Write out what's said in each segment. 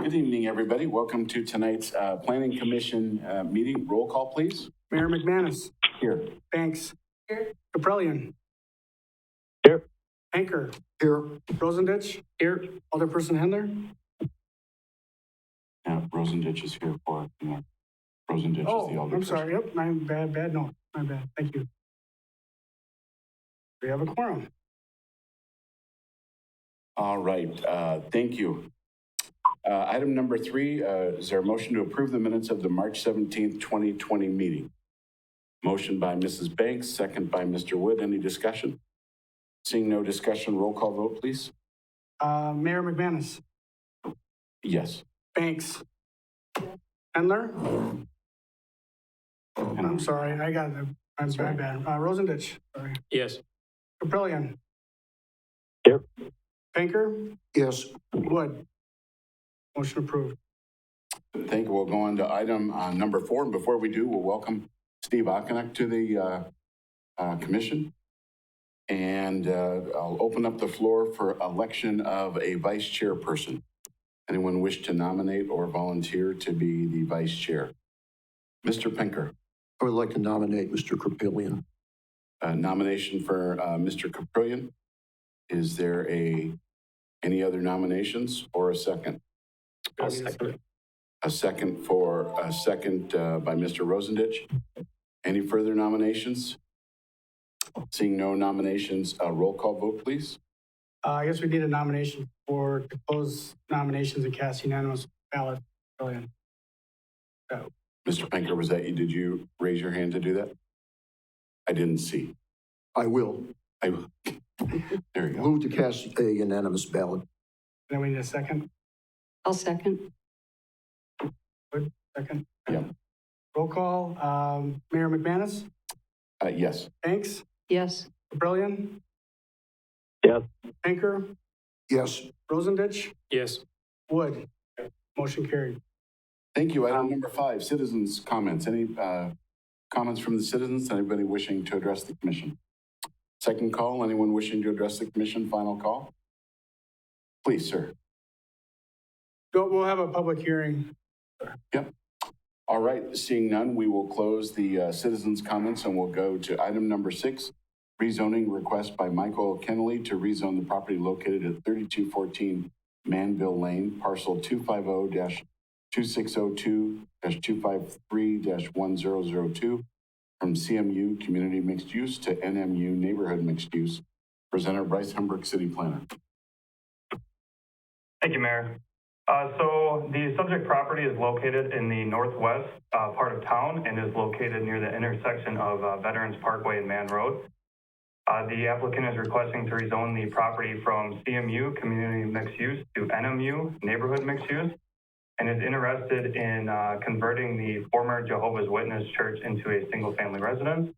Good evening, everybody. Welcome to tonight's Planning Commission meeting. Roll call, please. Mayor McManus. Here. Banks. Here. Caprellian. Here. Anchor. Here. Rosendich. Here. Alderperson Hendler. Now, Rosendich is here for, Rosendich is the alderperson. I'm sorry. Yep, my bad note. My bad. Thank you. We have a quorum. All right. Thank you. Item number 3, is there a motion to approve the minutes of the March 17th, 2020 meeting? Motion by Mrs. Banks, second by Mr. Wood. Any discussion? Seeing no discussion, roll call vote, please. Mayor McManus. Yes. Banks. Hendler. I'm sorry. I got it. I'm bad. Rosendich. Sorry. Yes. Caprellian. Here. Anchor. Yes. Wood. Motion approved. Thank you. We'll go on to item number 4. And before we do, we'll welcome Steve Okonek to the commission. And I'll open up the floor for election of a vice chairperson. Anyone wish to nominate or volunteer to be the vice chair? Mr. Pinker. I would like to nominate Mr. Caprellian. Nomination for Mr. Caprellian. Is there any other nominations or a second? I'll second. A second by Mr. Rosendich. Any further nominations? Seeing no nominations, roll call vote, please. I guess we need a nomination to close nominations and cast unanimous ballot. Brilliant. So, Mr. Pinker, was that you? Did you raise your hand to do that? I didn't see. I will. There you go. Move to cast a unanimous ballot. then we need a second. I'll second. Good. Second. Yeah. Roll call. Mayor McManus. Yes. Banks. Yes. Caprellian. Yes. Anchor. Yes. Rosendich. Yes. Wood. Motion carried. Thank you. Item number 5, citizens' comments. Any comments from the citizens? Anybody wishing to address the commission? Second call. Anyone wishing to address the commission? Final call. Please, sir. We'll have a public hearing. Yep. All right. Seeing none, we will close the citizens' comments and we'll go to item number 6, rezoning request by Michael Kennelly to rezone the property located at 3214 Mannville Lane, parcel 250-2602-253-1002 from CMU Community Mixed Use to NMU Neighborhood Mixed Use. Presenter Bryce Humbrick, City Planner. Thank you, Mayor. So the subject property is located in the northwest part of town and is located near the intersection of Veterans Parkway and Man Road. The applicant is requesting to rezone the property from CMU Community Mixed Use to NMU Neighborhood Mixed Use and is interested in converting the former Jehovah's Witness Church into a single-family residence.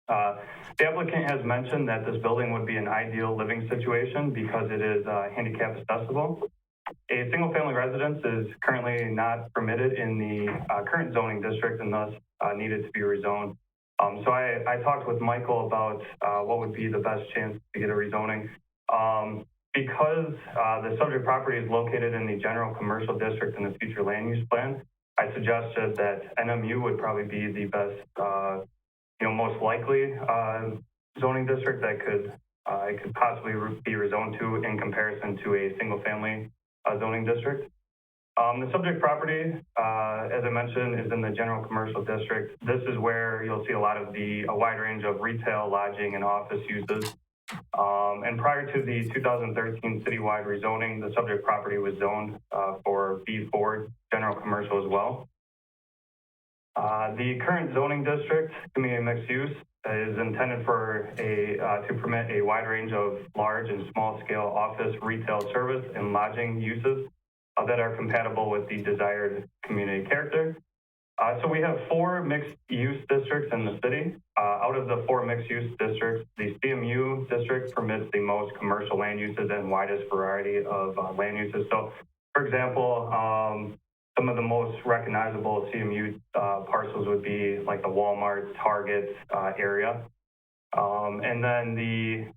The applicant has mentioned that this building would be an ideal living situation because it is handicap accessible. A single-family residence is currently not permitted in the current zoning district and thus needed to be rezoned. So I talked with Michael about what would be the best chance to get a rezoning. Because the subject property is located in the general commercial district in the future land use plan, I suggested that NMU would probably be the best, most likely zoning district that it could possibly be rezoned to in comparison to a single-family zoning district. The subject property, as I mentioned, is in the general commercial district. This is where you'll see a wide range of retail, lodging, and office uses. And prior to the 2013 citywide rezoning, the subject property was zoned for B4 general commercial as well. The current zoning district, community mixed use, is intended to permit a wide range of large and small scale office, retail, service, and lodging uses that are compatible with the desired community character. So we have 4 mixed-use districts in the city. Out of the 4 mixed-use districts, the CMU district permits the most commercial land uses and widest variety of land uses. So, for example, some of the most recognizable CMU parcels would be like the Walmart, Target area. And then the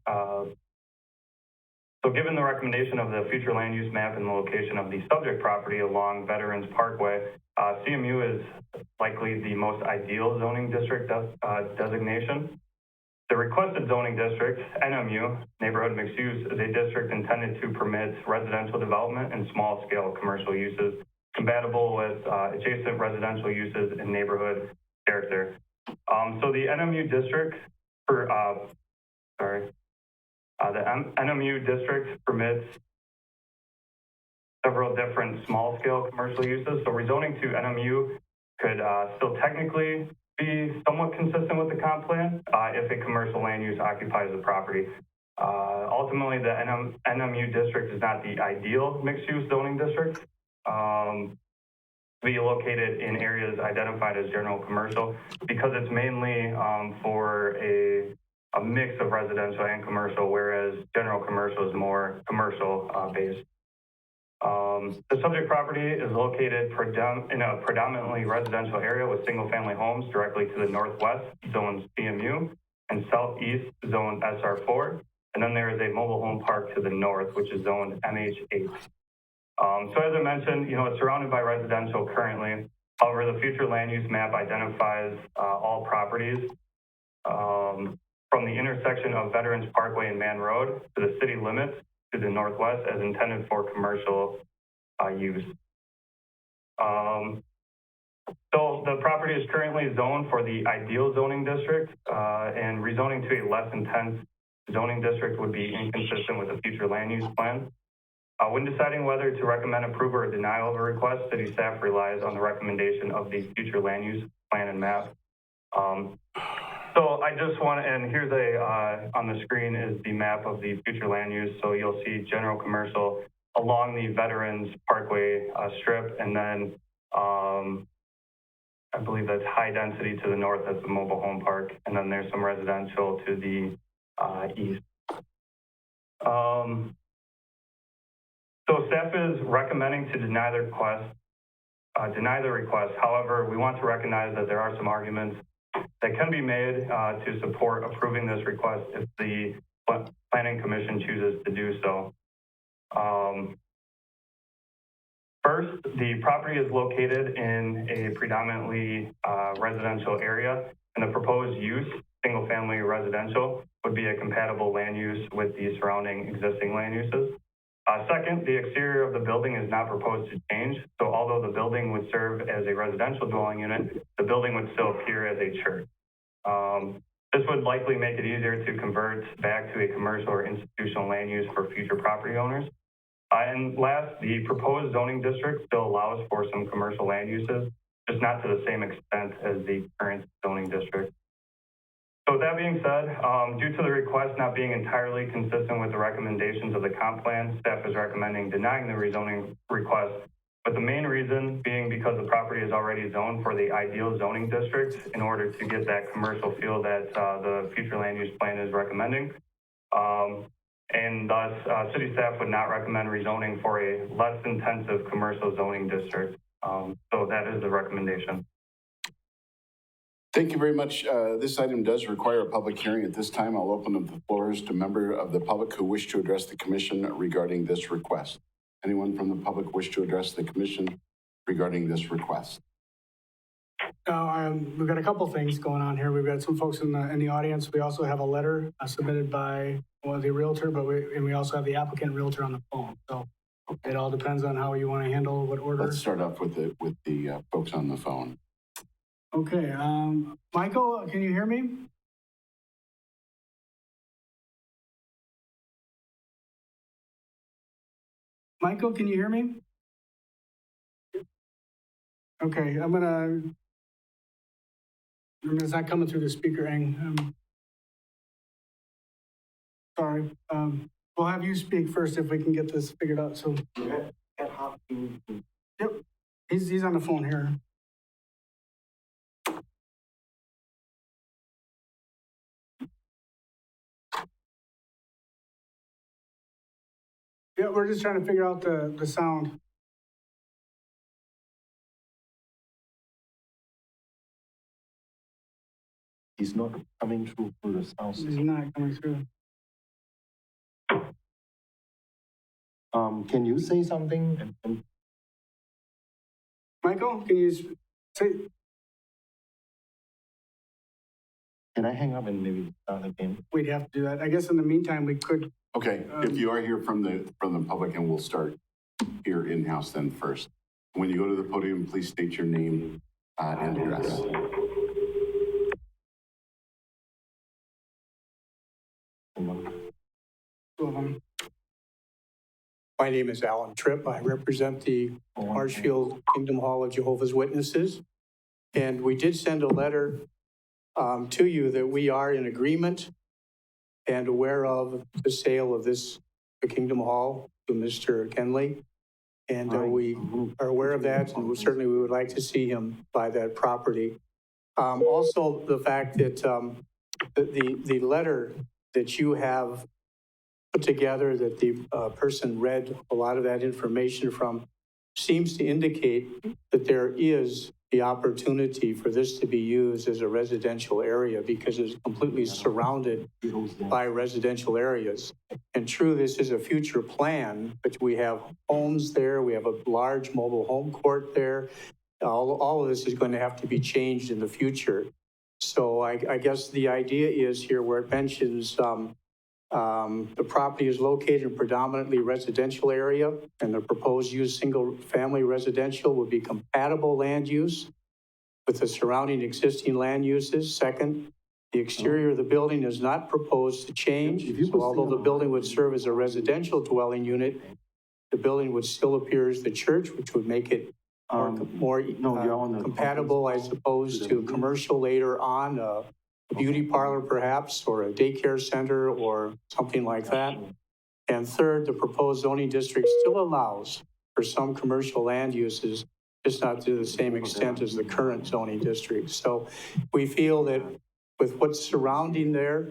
So given the recommendation of the future land use map and the location of the subject property along Veterans Parkway, CMU is likely the most ideal zoning district designation. The requested zoning district, NMU, neighborhood mixed use, is a district intended to permit residential development and small-scale commercial uses compatible with adjacent residential uses and neighborhood character. So the NMU district, the NMU district permits several different small-scale commercial uses. So rezoning to NMU could still technically be somewhat consistent with the comp plan if a commercial land use occupies the property. Ultimately, the NMU district is not the ideal mixed-use zoning district. Be located in areas identified as general commercial because it's mainly for a mix of residential and commercial, whereas general commercial is more commercial based. The subject property is located in a predominantly residential area with single-family homes directly to the northwest, zone CMU, and southeast, zone SR4. And then there is a mobile home park to the north, which is zoned MH8. So as I mentioned, it's surrounded by residential currently. However, the future land use map identifies all properties from the intersection of Veterans Parkway and Man Road to the city limits to the northwest as intended for commercial use. So the property is currently zoned for the ideal zoning district, and rezoning to a less intense zoning district would be inconsistent with the future land use plan. When deciding whether to recommend approval or denial of a request, city staff relies on the recommendation of the future land use plan and map. So I just want, and here's on the screen is the map of the future land use. So you'll see general commercial along the Veterans Parkway strip, and then I believe that's high density to the north, that's the mobile home park, and then there's some residential to the east. So staff is recommending to deny the request. However, we want to recognize that there are some arguments that can be made to support approving this request if the Planning Commission chooses to do so. First, the property is located in a predominantly residential area, and the proposed use, single-family residential, would be a compatible land use with the surrounding existing land uses. Second, the exterior of the building is not proposed to change. So although the building would serve as a residential dwelling unit, the building would still appear as a church. This would likely make it easier to convert back to a commercial or institutional land use for future property owners. And last, the proposed zoning district still allows for some commercial land uses, just not to the same extent as the current zoning district. So with that being said, due to the request not being entirely consistent with the recommendations of the comp plan, staff is recommending denying the rezoning request, but the main reason being because the property is already zoned for the ideal zoning district in order to get that commercial feel that the future land use plan is recommending. And thus, city staff would not recommend rezoning for a less intensive commercial zoning district. So that is the recommendation. Thank you very much. This item does require a public hearing. At this time, I'll open up the floors to members of the public who wish to address the commission regarding this request. Anyone from the public wish to address the commission regarding this request? We've got a couple things going on here. We've got some folks in the audience. We also have a letter submitted by the realtor, but we also have the applicant realtor on the phone. So it all depends on how you want to handle what order. Let's start off with the folks on the phone. Okay, Michael, can you hear me? Michael, can you hear me? Okay, it's not coming through the speaker, sorry. We'll have you speak first if we can get this figured out. So, yep, he's on the phone here. Yeah, we're just trying to figure out the sound. He's not coming through the sound system. He's not coming through. Can you say something? Michael, can you say, Can I hang up and maybe start again? we'd have to do that. I guess in the meantime, we could, Okay, if you are here from the public, and we'll start here in-house then first. When you go to the podium, please state your name and address. My name is Alan Tripp. I represent the Marshfield Kingdom Hall of Jehovah's Witnesses. And we did send a letter to you that we are in agreement and aware of the sale of the Kingdom Hall to Mr. Kennelly. And we are aware of that, and certainly we would like to see him buy that property. Also, the fact that the letter that you have put together, that the person read a lot of that information from, seems to indicate that there is the opportunity for this to be used as a residential area because it's completely surrounded by residential areas. And true, this is a future plan, but we have homes there. We have a large mobile home court there. All of this is going to have to be changed in the future. So I guess the idea is here where it mentions the property is located in predominantly residential area, and the proposed use single-family residential would be compatible land use with the surrounding existing land uses. Second, the exterior of the building is not proposed to change. So although the building would serve as a residential dwelling unit, the building would still appear as the church, which would make it more compatible, I suppose, to commercial later on, a beauty parlor perhaps, or a daycare center or something like that. And third, the proposed zoning district still allows for some commercial land uses, just not to the same extent as the current zoning district. So we feel that with what's surrounding there,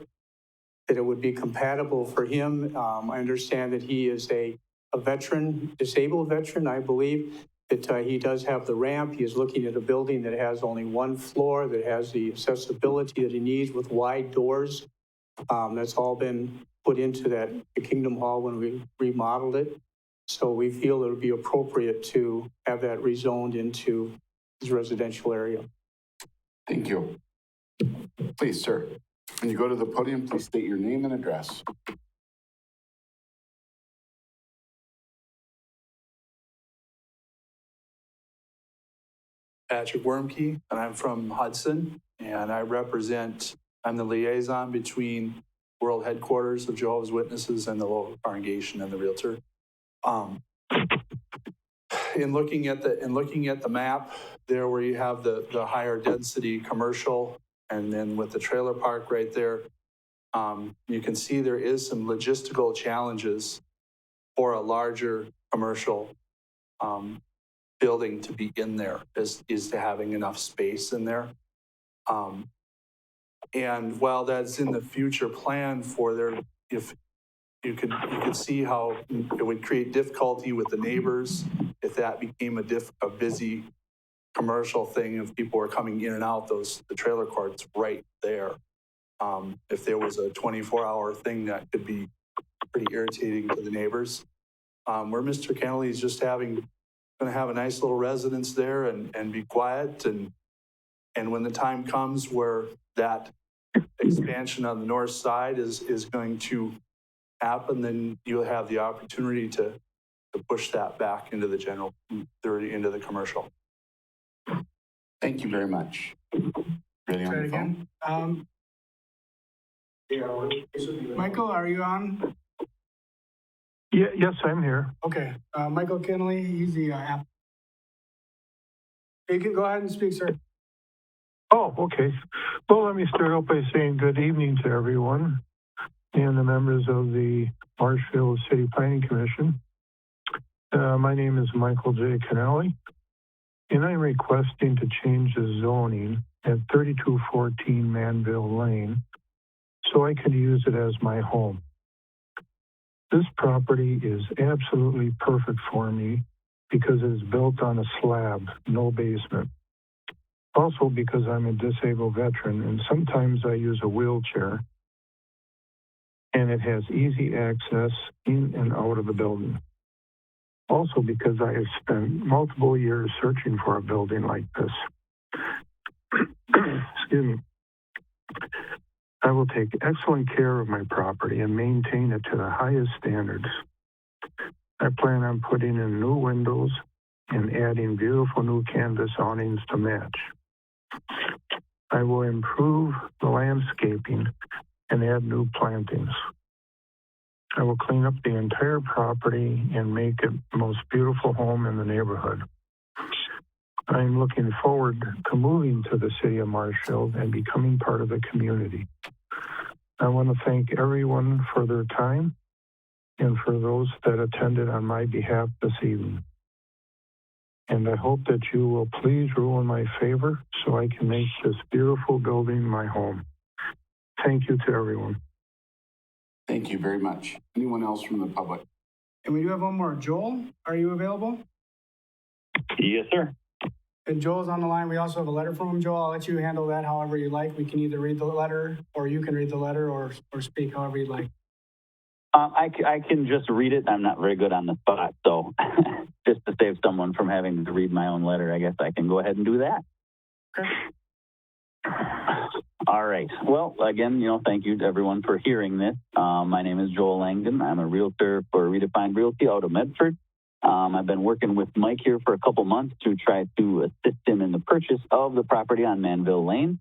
that it would be compatible for him. I understand that he is a veteran, disabled veteran, I believe, that he does have the ramp. He is looking at a building that has only one floor, that has the accessibility that he needs with wide doors. That's all been put into the Kingdom Hall when we remodeled it. So we feel it would be appropriate to have that rezoned into his residential area. Thank you. Please, sir, when you go to the podium, please state your name and address. Patrick Wormke, and I'm from Hudson, and I'm the liaison between World Headquarters of Jehovah's Witnesses and the local congregation and the realtor. In looking at the map there, where you have the higher density commercial, and then with the trailer park right there, you can see there is some logistical challenges for a larger commercial building to be in there, is to having enough space in there. And while that's in the future plan for there, if you could see how it would create difficulty with the neighbors if that became a busy commercial thing, if people were coming in and out the trailer courts right there. If there was a 24-hour thing, that could be pretty irritating to the neighbors. Where Mr. Kennelly is just going to have a nice little residence there and be quiet. And when the time comes where that expansion on the north side is going to happen, then you'll have the opportunity to push that back into the into the commercial. Thank you very much. Ready on the phone? Michael, are you on? Yeah, yes, I'm here. Okay, Michael Kennelly, he's the app. You can go ahead and speak, sir. Oh, okay. Well, let me start out by saying good evening to everyone and the members of the Marshfield City Planning Commission. My name is Michael J. Kennelly, and I'm requesting to change the zoning at 3214 Mannville Lane so I can use it as my home. This property is absolutely perfect for me because it is built on a slab, no basement. Also because I'm a disabled veteran and sometimes I use a wheelchair, and it has easy access in and out of the building. Also because I have spent multiple years searching for a building like this. Excuse me. I will take excellent care of my property and maintain it to the highest standards. I plan on putting in new windows and adding beautiful new canvas awnings to match. I will improve the landscaping and add new plantings. I will clean up the entire property and make it the most beautiful home in the neighborhood. I'm looking forward to moving to the city of Marshfield and becoming part of the community. I want to thank everyone for their time and for those that attended on my behalf this evening. And I hope that you will please rule in my favor so I can make this beautiful building my home. Thank you to everyone. Thank you very much. Anyone else from the public? And we do have one more. Joel, are you available? Yes, sir. And Joel's on the line. We also have a letter from him. Joel, I'll let you handle that however you like. We can either read the letter, or you can read the letter, or speak however you'd like. I can just read it. I'm not very good on the spot, so just to save someone from having to read my own letter, I guess I can go ahead and do that. Okay. All right. Well, again, thank you to everyone for hearing this. My name is Joel Langdon. I'm a realtor for Redefined Realty out of Medford. I've been working with Mike here for a couple months to try to assist him in the purchase of the property on Mannville Lane.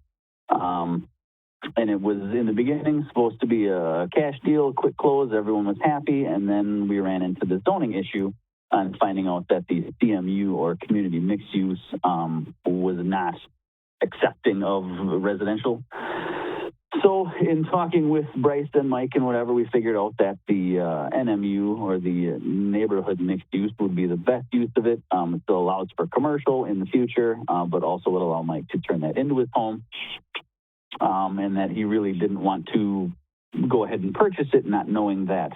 And it was in the beginning supposed to be a cash deal, a quick close, everyone was happy, and then we ran into the zoning issue on finding out that the CMU or community mixed use was not accepting of residential. So in talking with Bryce and Mike and whatever, we figured out that the NMU or the neighborhood mixed use would be the best use of it. It still allows for commercial in the future, but also would allow Mike to turn that into his home. And that he really didn't want to go ahead and purchase it, not knowing that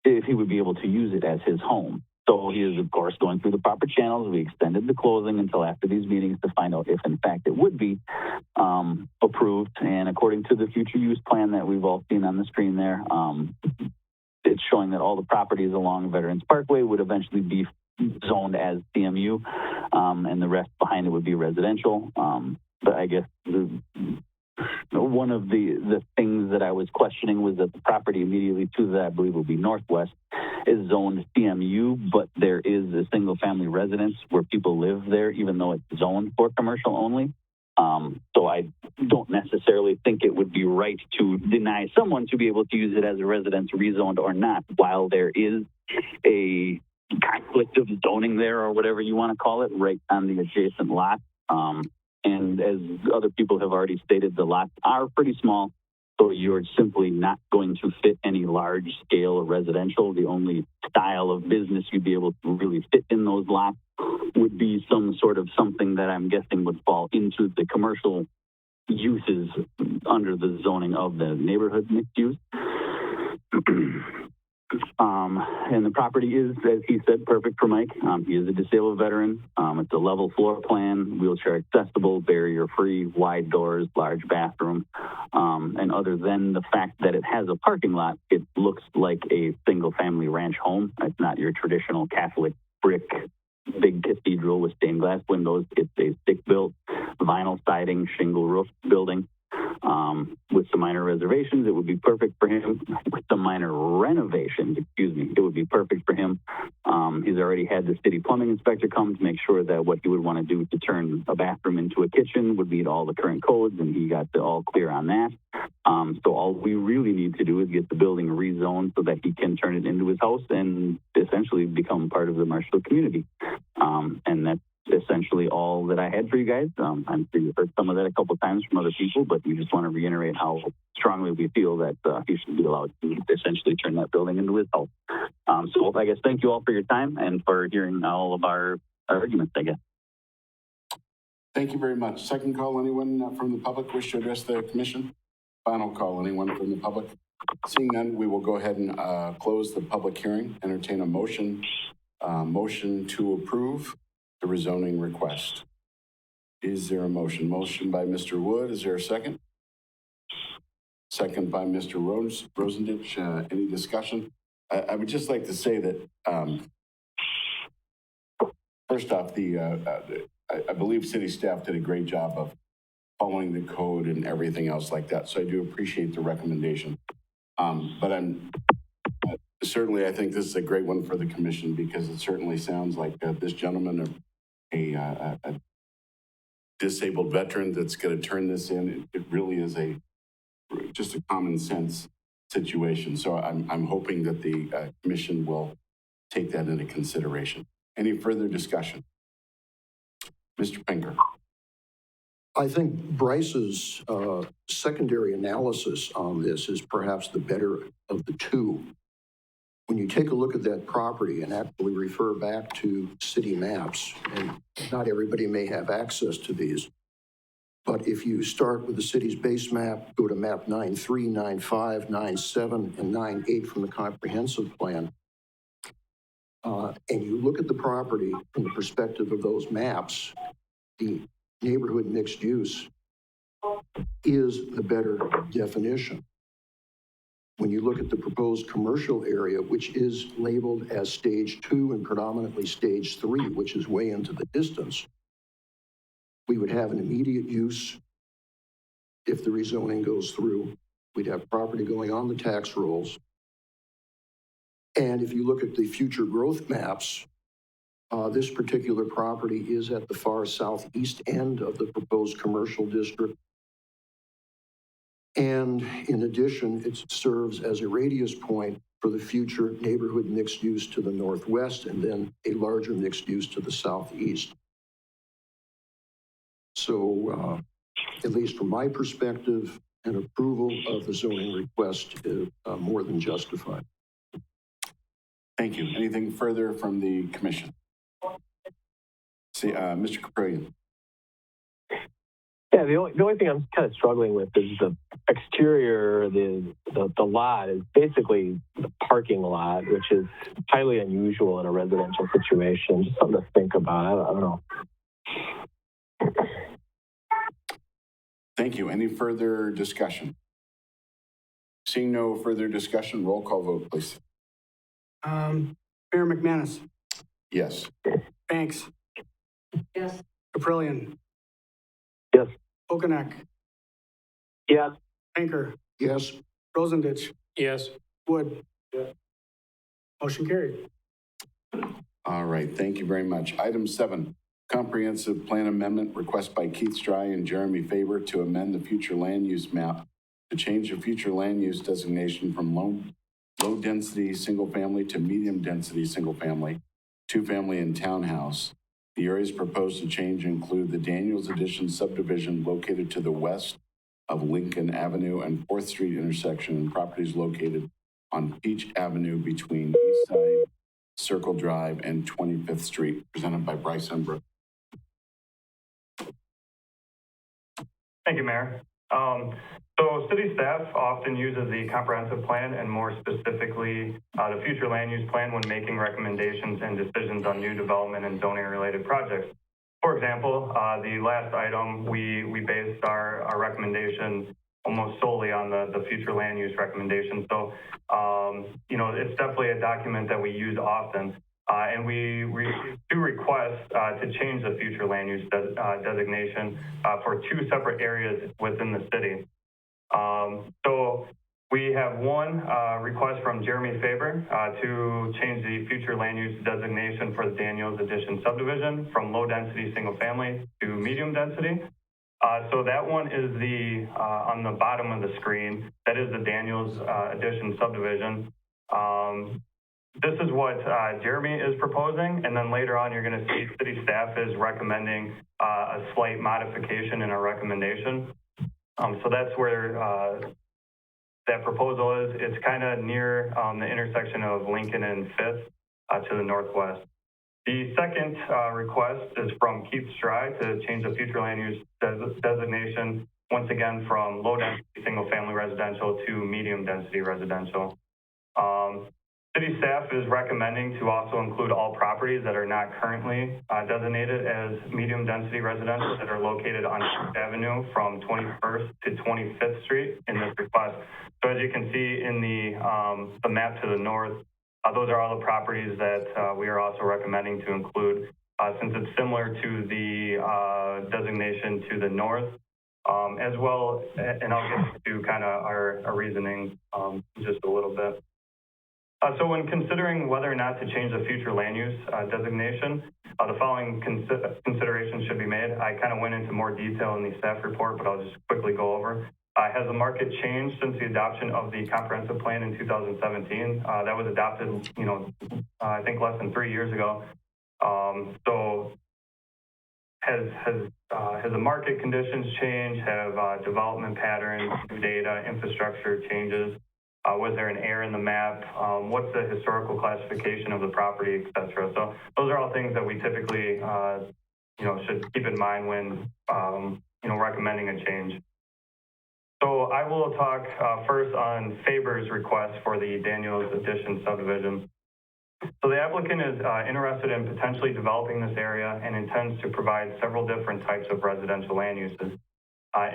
if he would be able to use it as his home. So he is, of course, going through the proper channels. We extended the closing until after these meetings to find out if, in fact, it would be approved. And according to the future use plan that we've all seen on the screen there, it's showing that all the properties along Veterans Parkway would eventually be zoned as CMU, and the rest behind it would be residential. But I guess one of the things that I was questioning was that the property immediately to that, I believe will be northwest, is zoned CMU, but there is a single family residence where people live there, even though it's zoned for commercial only. So I don't necessarily think it would be right to deny someone to be able to use it as a residence rezoned or not, while there is a conflict of zoning there or whatever you want to call it right on the adjacent lot. And as other people have already stated, the lots are pretty small, so you're simply not going to fit any large scale residential. The only style of business you'd be able to really fit in those lots would be some sort of something that I'm guessing would fall into the commercial uses under the zoning of the neighborhood mixed use. And the property is, as he said, perfect for Mike. He is a disabled veteran. It's a level floor plan, wheelchair accessible, barrier free, wide doors, large bathroom. And other than the fact that it has a parking lot, it looks like a single family ranch home. It's not your traditional Catholic brick, big cathedral with stained glass windows. It's a stick built, vinyl siding, shingle roof building. With some minor reservations, it would be perfect for him. With some minor renovations, it would be perfect for him. He's already had the city plumbing inspector come to make sure that what he would want to do to turn a bathroom into a kitchen would meet all the current codes, and he got the all clear on that. So all we really need to do is get the building rezoned so that he can turn it into his house and essentially become part of the Marshfield community. And that's essentially all that I had for you guys. I'm sure you've heard some of that a couple of times from other people, but we just want to reiterate how strongly we feel that he should be allowed to essentially turn that building into his house. So I guess thank you all for your time and for hearing all of our arguments, I guess. Thank you very much. Second call, anyone from the public wish to address the commission? Final call, anyone from the public? Seeing none, we will go ahead and close the public hearing, entertain a motion to approve the rezoning request. Is there a motion? Motion by Mr. Wood. Is there a second? Second by Mr. Rosendich. Any discussion? I would just like to say that first off, I believe city staff did a great job of following the code and everything else like that. So I do appreciate the recommendation. But certainly, I think this is a great one for the commission because it certainly sounds like this gentleman, a disabled veteran that's going to turn this in. It really is just a common sense situation. So I'm hoping that the commission will take that into consideration. Any further discussion? Mr. Pinker. I think Bryce's secondary analysis on this is perhaps the better of the two. When you take a look at that property and actually refer back to city maps, and not everybody may have access to these, but if you start with the city's base map, go to map 9.3, 9.5, 9.7, and 9.8 from the comprehensive plan, and you look at the property from the perspective of those maps, the neighborhood mixed use is the better definition. When you look at the proposed commercial area, which is labeled as stage 2 and predominantly stage 3, which is way into the distance, we would have an immediate use if the rezoning goes through. We'd have property going on the tax rolls. And if you look at the future growth maps, this particular property is at the far southeast end of the proposed commercial district. And in addition, it serves as a radius point for the future neighborhood mixed use to the northwest and then a larger mixed use to the southeast. So, at least from my perspective, an approval of the zoning request is more than justified. Thank you. Anything further from the commission? See, Mr. Caprillion. Yeah, the only thing I'm kind of struggling with is the exterior, the lot is basically the parking lot, which is highly unusual in a residential situation. Just something to think about. I don't know. Thank you. Any further discussion? Seeing no further discussion, roll call vote, please. Mayor McManus. Yes. Banks. Yes. Caprillion. Yes. Okenek. Yes. Pinker. Yes. Rosendich. Yes. Wood. Yes. Motion carried. All right. Thank you very much. Item 7, comprehensive plan amendment request by Keith Strey and Jeremy Faber to amend the future land use map to change the future land use designation from low density single family to medium density single family, 2-family and townhouse. The areas proposed to change include the Daniels Addition subdivision located to the west of Lincoln Avenue and 4th Street intersection, and properties located on Peach Avenue between Eastside Circle Drive and 25th Street, presented by Bryce Embrook. Thank you, Mayor. So city staff often uses the comprehensive plan and more specifically the future land use plan when making recommendations and decisions on new development and zoning related projects. For example, the last item, we based our recommendation almost solely on the future land use recommendation. So, it's definitely a document that we use often. And we do request to change the future land use designation for 2 separate areas within the city. So we have one request from Jeremy Faber to change the future land use designation for the Daniels Addition subdivision from low density single family to medium density. So that one is on the bottom of the screen. That is the Daniels Addition subdivision. This is what Jeremy is proposing, and then later on you're going to see city staff is recommending a slight modification in our recommendation. So that's where that proposal is. It's kind of near the intersection of Lincoln and 5th to the northwest. The second request is from Keith Strey to change the future land use designation, once again from low density single family residential to medium density residential. City staff is recommending to also include all properties that are not currently designated as medium density residential that are located on South Avenue from 21st to 25th Street in this request. So as you can see in the map to the north, those are all the properties that we are also recommending to include since it's similar to the designation to the north, as well, and I'll get to kind of our reasoning just a little bit. So when considering whether or not to change the future land use designation, the following considerations should be made. I kind of went into more detail in the staff report, but I'll just quickly go over. Has the market changed since the adoption of the comprehensive plan in 2017? That was adopted, I think less than 3 years ago. So has the market conditions changed? Have development patterns, new data, infrastructure changes? Was there an error in the map? What's the historical classification of the property, et cetera? So those are all things that we typically, should keep in mind when, recommending a change. So I will talk first on Faber's request for the Daniels Addition subdivision. So the applicant is interested in potentially developing this area and intends to provide several different types of residential land uses.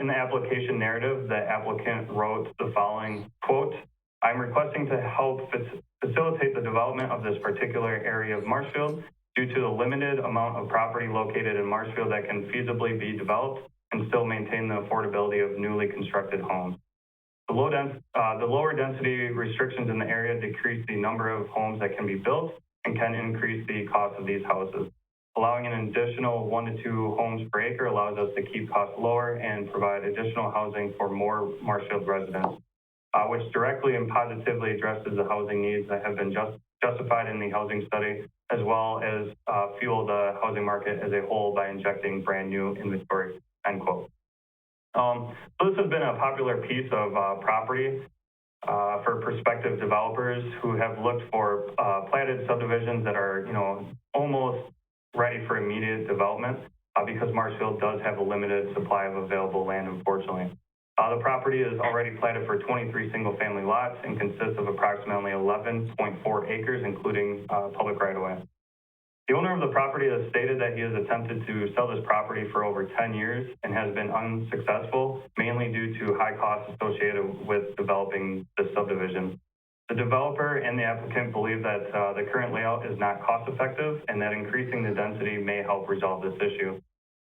In the application narrative, the applicant wrote the following, quote, "I'm requesting to help facilitate the development of this particular area of Marshfield due to the limited amount of property located in Marshfield that can feasibly be developed and still maintain the affordability of newly constructed homes. The lower density restrictions in the area decrease the number of homes that can be built and can increase the cost of these houses. Allowing an additional 1 to 2 homes per acre allows us to keep costs lower and provide additional housing for more Marshfield residents, which directly and positively addresses the housing needs that have been justified in the housing study, as well as fuel the housing market as a whole by injecting brand new inventory," end quote. So this has been a popular piece of property for prospective developers who have looked for platted subdivisions that are, almost ready for immediate development because Marshfield does have a limited supply of available land, unfortunately. The property is already platted for 23 single-family lots and consists of approximately 11.4 acres, including public right-of-way. The owner of the property has stated that he has attempted to sell this property for over 10 years and has been unsuccessful, mainly due to high costs associated with developing the subdivision. The developer and the applicant believe that the current layout is not cost-effective and that increasing the density may help resolve this issue.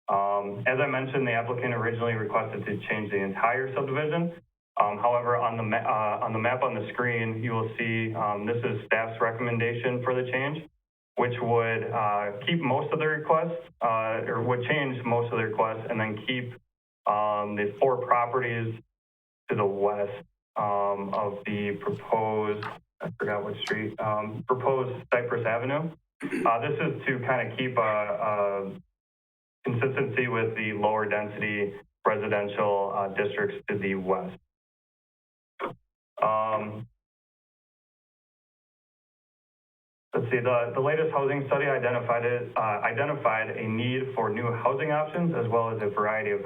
As I mentioned, the applicant originally requested to change the entire subdivision. However, on the map on the screen, you will see this is staff's recommendation for the change, which would keep most of the requests, or would change most of the requests, and then keep the 4 properties to the west of the proposed, I forgot what street, proposed Cypress Avenue. This is to kind of keep a consistency with the lower density residential districts to the west. Let's see, the latest housing study identified a need for new housing options as well as a variety of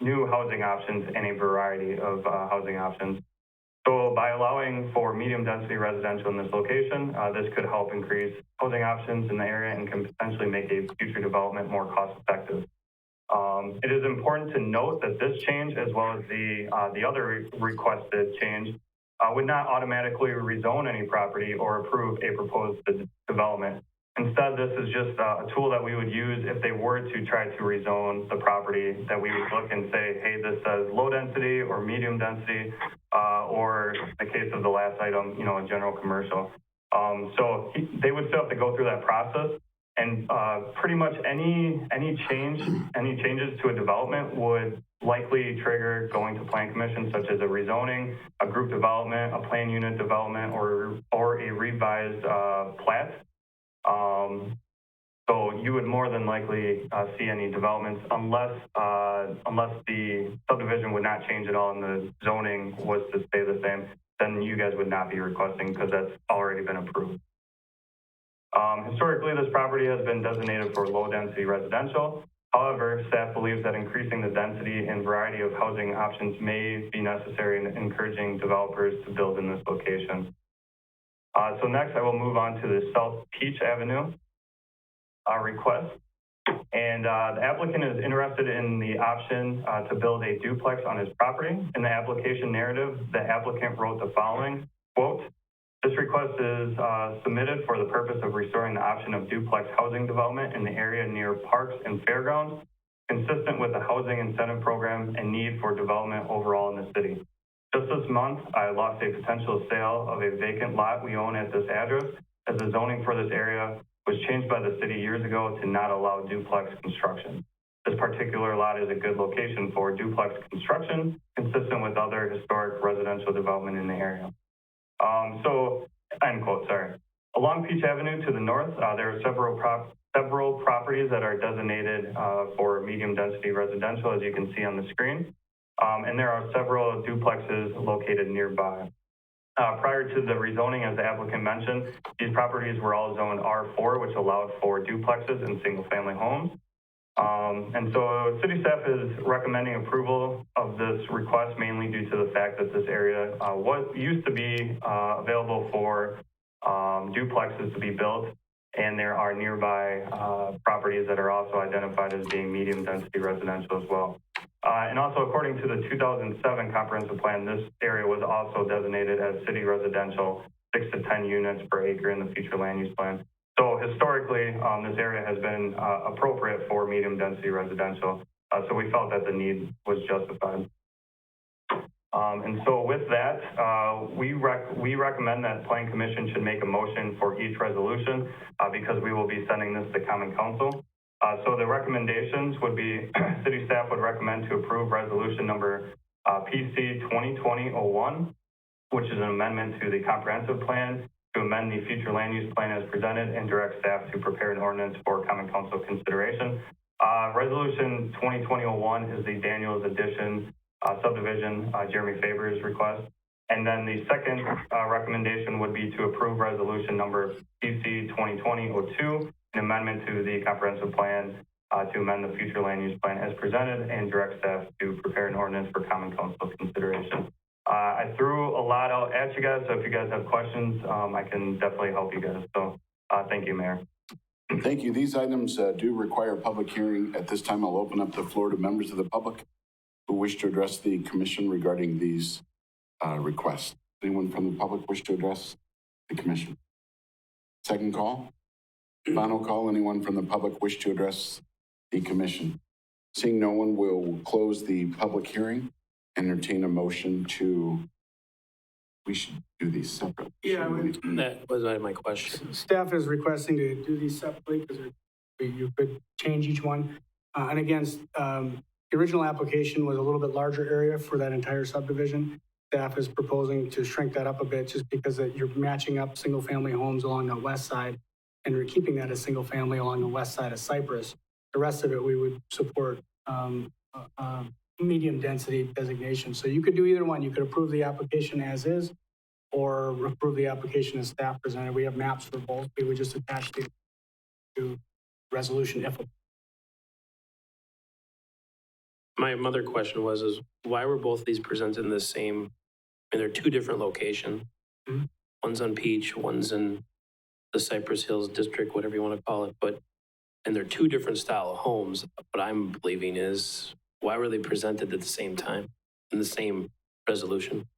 new housing options and a variety of housing options. So by allowing for medium density residential in this location, this could help increase housing options in the area and can potentially make a future development more cost effective. It is important to note that this change, as well as the other requested change, would not automatically rezone any property or approve a proposed development. Instead, this is just a tool that we would use if they were to try to rezone the property, that we would look and say, hey, this says low density or medium density, or in the case of the last item, a general commercial. So they would still have to go through that process, and pretty much any changes to a development would likely trigger going to plan commission, such as a rezoning, a group development, a plan unit development, or a revised plat. So you would more than likely see any developments unless the subdivision would not change at all and the zoning was to stay the same. Then you guys would not be requesting because that's already been approved. Historically, this property has been designated for low density residential. However, staff believes that increasing the density and variety of housing options may be necessary in encouraging developers to build in this location. So next, I will move on to the South Peach Avenue request. And the applicant is interested in the option to build a duplex on his property. In the application narrative, the applicant wrote the following, quote, This request is submitted for the purpose of restoring the option of duplex housing development in the area near parks and fairgrounds, consistent with the housing incentive program and need for development overall in the city. Just this month, I lost a potential sale of a vacant lot we own at this address, as the zoning for this area was changed by the city years ago to not allow duplex construction. This particular lot is a good location for duplex construction, consistent with other historic residential development in the area. End quote, sorry. Along Peach Avenue to the north, there are several properties that are designated for medium density residential, as you can see on the screen. And there are several duplexes located nearby. Prior to the rezoning, as the applicant mentioned, these properties were all zoned R4, which allowed for duplexes and single family homes. And so city staff is recommending approval of this request mainly due to the fact that this area what used to be available for duplexes to be built, and there are nearby properties that are also identified as being medium density residential as well. And also, according to the 2007 comprehensive plan, this area was also designated as city residential, 6 to 10 units per acre in the future land use plan. So historically, this area has been appropriate for medium density residential. So we felt that the need was justified. And so with that, we recommend that Plan Commission should make a motion for each resolution because we will be sending this to Common Council. So the recommendations would be, city staff would recommend to approve resolution number PC 2020-01, which is an amendment to the comprehensive plan to amend the future land use plan as presented and direct staff to prepare an ordinance for Common Council consideration. Resolution 2020-01 is the Daniels Addition subdivision, Jeremy Faber's request. And then the second recommendation would be to approve resolution number PC 2020-02, an amendment to the comprehensive plan to amend the future land use plan as presented and direct staff to prepare an ordinance for Common Council consideration. I threw a lot out at you guys, so if you guys have questions, I can definitely help you guys. So thank you, Mayor. Thank you. These items do require a public hearing. At this time, I'll open up the floor to members of the public who wish to address the commission regarding these requests. Anyone from the public wish to address the commission? Second call. Final call. Anyone from the public wish to address the commission? Seeing no one, will close the public hearing. Entertain a motion to, we should do these separately. Yeah, that was my question. Staff is requesting to do these separately because you could change each one. And again, the original application was a little bit larger area for that entire subdivision. Staff is proposing to shrink that up a bit just because you're matching up single family homes along the west side and we're keeping that as single family along the west side of Cypress. The rest of it, we would support medium density designation. So you could do either one. You could approve the application as is or approve the application as staff presented. We have maps for both. We would just attach the to resolution if. My other question was why were both these presented in the same, I mean, they're two different locations. Mm-hmm. One's on Peach, one's in the Cypress Hills district, whatever you want to call it, and they're two different style of homes. What I'm believing is, why were they presented at the same time in the same resolution?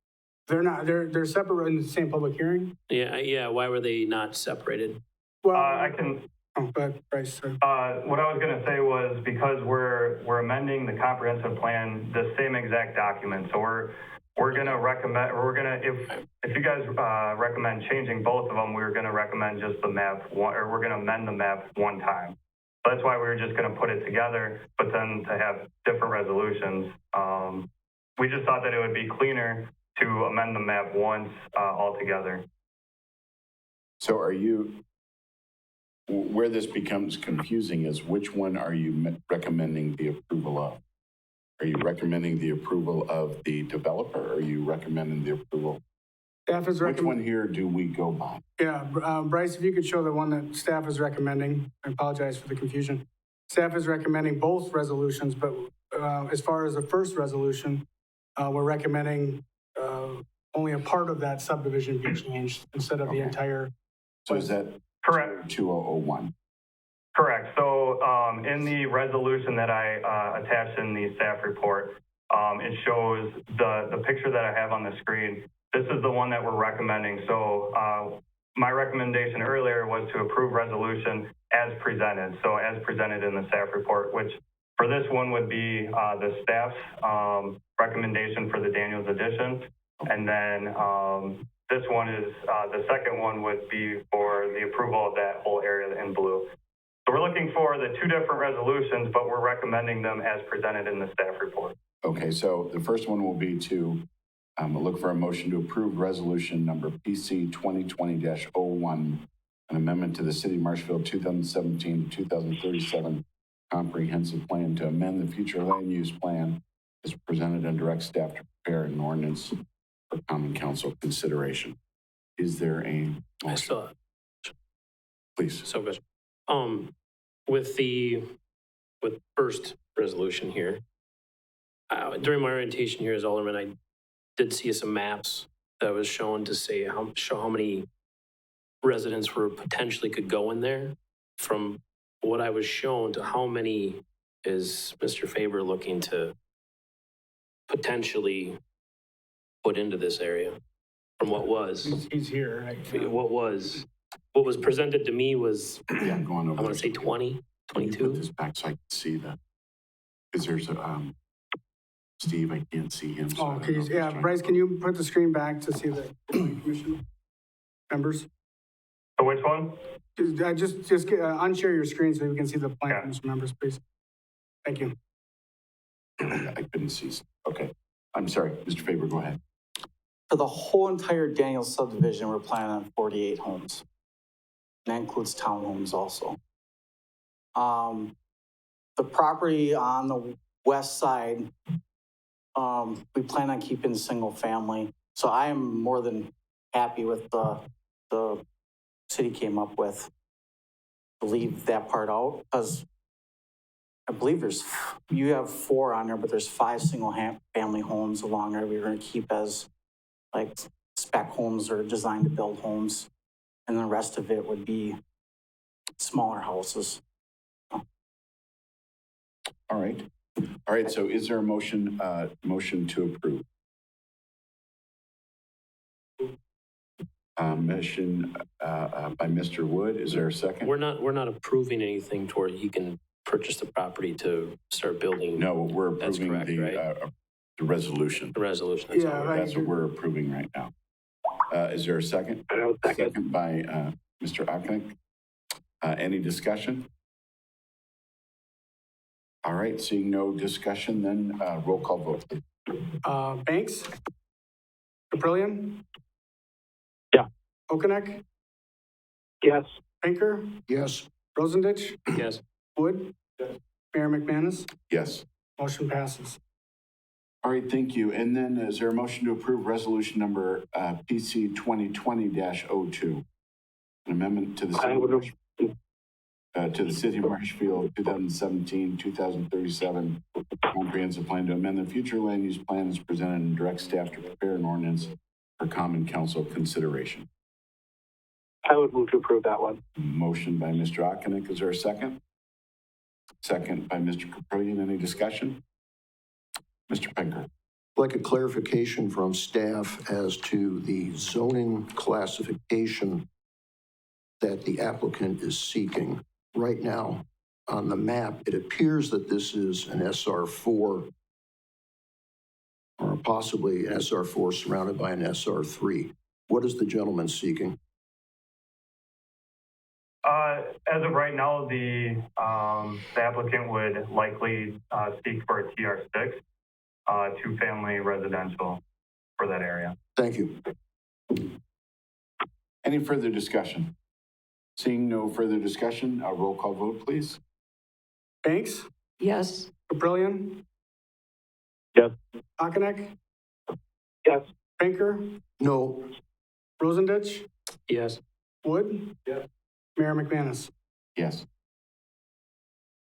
They're not, they're separate in the same public hearing? Yeah, why were they not separated? Well, I can. Oh, go ahead, Bryce. What I was going to say was because we're amending the comprehensive plan, the same exact document. So we're going to recommend, if you guys recommend changing both of them, we're going to recommend just the map one, or we're going to amend the map one time. So that's why we were just going to put it together, but then to have different resolutions. We just thought that it would be cleaner to amend the map once altogether. So where this becomes confusing is which one are you recommending the approval of? Are you recommending the approval of the developer or are you recommending the approval? Staff is Which one here do we go by? Yeah, Bryce, if you could show the one that staff is recommending. I apologize for the confusion. Staff is recommending both resolutions, but as far as the first resolution, we're recommending only a part of that subdivision be changed instead of the entire. So is that correct? 2001. Correct. So in the resolution that I attached in the staff report, it shows the picture that I have on the screen. This is the one that we're recommending. So my recommendation earlier was to approve resolution as presented. So as presented in the staff report, which for this one would be the staff's recommendation for the Daniels addition. And then this one is, the second one would be for the approval of that whole area in blue. So we're looking for the two different resolutions, but we're recommending them as presented in the staff report. Okay, so the first one will be to look for a motion to approve resolution number PC 2020-01, an amendment to the City of Marshfield 2017 to 2037 comprehensive plan to amend the future land use plan as presented and direct staff to prepare an ordinance for common council consideration. Is there a I motion? still, Please. so good. With first resolution here, during my orientation here as alderman, I did see some maps that was shown to say show how many residents were potentially could go in there. From what I was shown to how many is Mr. Faber looking to potentially put into this area from what was. He's here, right? What was presented to me was, Yeah, I'm going over. I want to say 20, Can you 22. put this back so I can see that? Because there's a, Steve, I can't see him. So I Oh, don't okay, know if he's yeah, trying- Bryce, can you put the screen back to see the commission members? So which one? Just unshare your screen so we can see the plan, Yeah. commission members, please. Thank you. I couldn't see. Okay, I'm sorry, Mr. Faber, go ahead. For the whole entire Daniels subdivision, we're planning on 48 homes. And that includes townhomes also. The property on the west side, we plan on keeping single family. So I am more than happy with the city came up with to leave that part out, because I believe you have 4 on there, but there's 5 single family homes along there we're going to keep as like spec homes or designed to build homes. And the rest of it would be smaller houses. All right, so is there a motion to approve? Motion by Mr. Wood, is there a second? We're not approving anything toward he can purchase the property to start building. No, we're That's approving correct, the resolution. The resolution. That's Yeah, all. right. That's what we're approving right now. Is there a second? Second by Mr. Ocknick. Any discussion? All right, seeing no discussion, then roll call vote, please. Banks? Caprillion? Yeah. Okenek? Yes. Pinker? Yes, Rosendich? Yes. Wood? Mayor McManus? Yes. Motion passes. All right, thank you. And then is there a motion to approve resolution number PC 2020-02? An amendment to the City of Marshfield 2017-2037 comprehensive plan to amend the future land use plan as presented and direct staff to prepare an ordinance for common council consideration. I would move to approve that one. Motion by Mr. Ockenick. Is there a second? Second by Mr. Caprillion. Any discussion? Mr. Pinker. I'd like a clarification from staff as to the zoning classification that the applicant is seeking. Right now, on the map, it appears that this is an SR4 or possibly an SR4 surrounded by an SR3. What is the gentleman seeking? As of right now, the applicant would likely seek for a TR6, 2-family residential for that area. Thank you. Any further discussion? Seeing no further discussion, a roll call vote, please. Banks? Yes. Caprillion? Yes. Okenek? Yes. Pinker? No, Rosendich? Yes. Wood? Yes. Mayor McManus? Yes.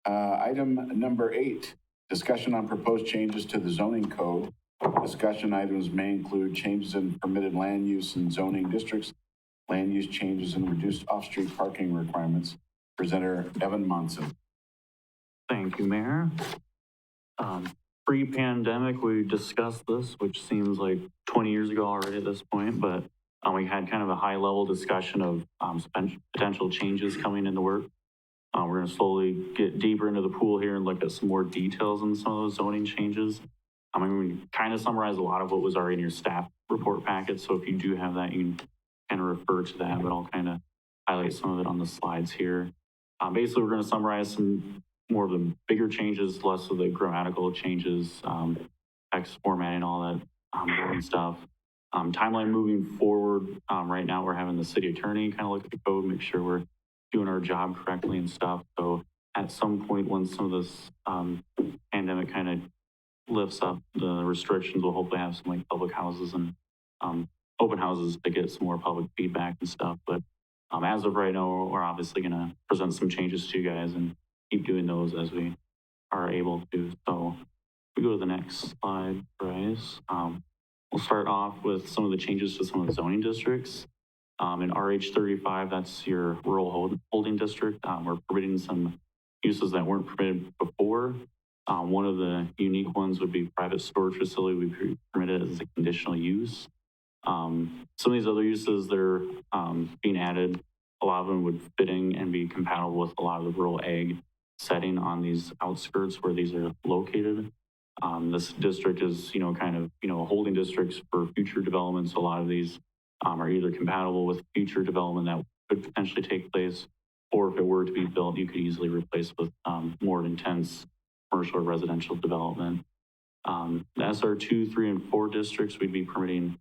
Item number 8, discussion on proposed changes to the zoning code. Discussion items may include changes in permitted land use in zoning districts, land use changes and reduced off-street parking requirements. Presenter Evan Monson. Thank you, Mayor. pre-pandemic, we discussed this, which seems like 20 years ago already at this point, but we had kind of a high-level discussion of potential changes coming into work. We're going to slowly get deeper into the pool here and look at some more details on some of those zoning changes. I mean, we kind of summarize a lot of what was already in your staff report packet, so if you do have that, you can kind of refer to that, but I'll kind of highlight some of it on the slides here. Basically, we're going to summarize some more of the bigger changes, less of the grammatical changes, text formatting, all that boring stuff. Timeline moving forward, right now we're having the city attorney kind of look at the code, make sure we're doing our job correctly and stuff. So at some point when some of this pandemic kind of lifts up the restrictions, we'll hopefully have some like public houses and open houses to get some more public feedback and stuff. But as of right now, we're obviously going to present some changes to you guys and keep doing those as we are able to. So we go to the next slide, Bryce. We'll start off with some of the changes to some of the zoning districts. In RH 35, that's your rural holding district. We're permitting some uses that weren't permitted before. One of the unique ones would be private storage facility. We permitted as a conditional use. Some of these other uses that are being added, a lot of them would fit in and be compatible with a lot of the rural ag setting on these outskirts where these are located. This district is, kind of, holding districts for future developments. A lot of these are either compatible with future development that could potentially take place, or if it were to be built, you could easily replace with more intense commercial or residential development. The SR 2, 3, and 4 districts, we'd be permitting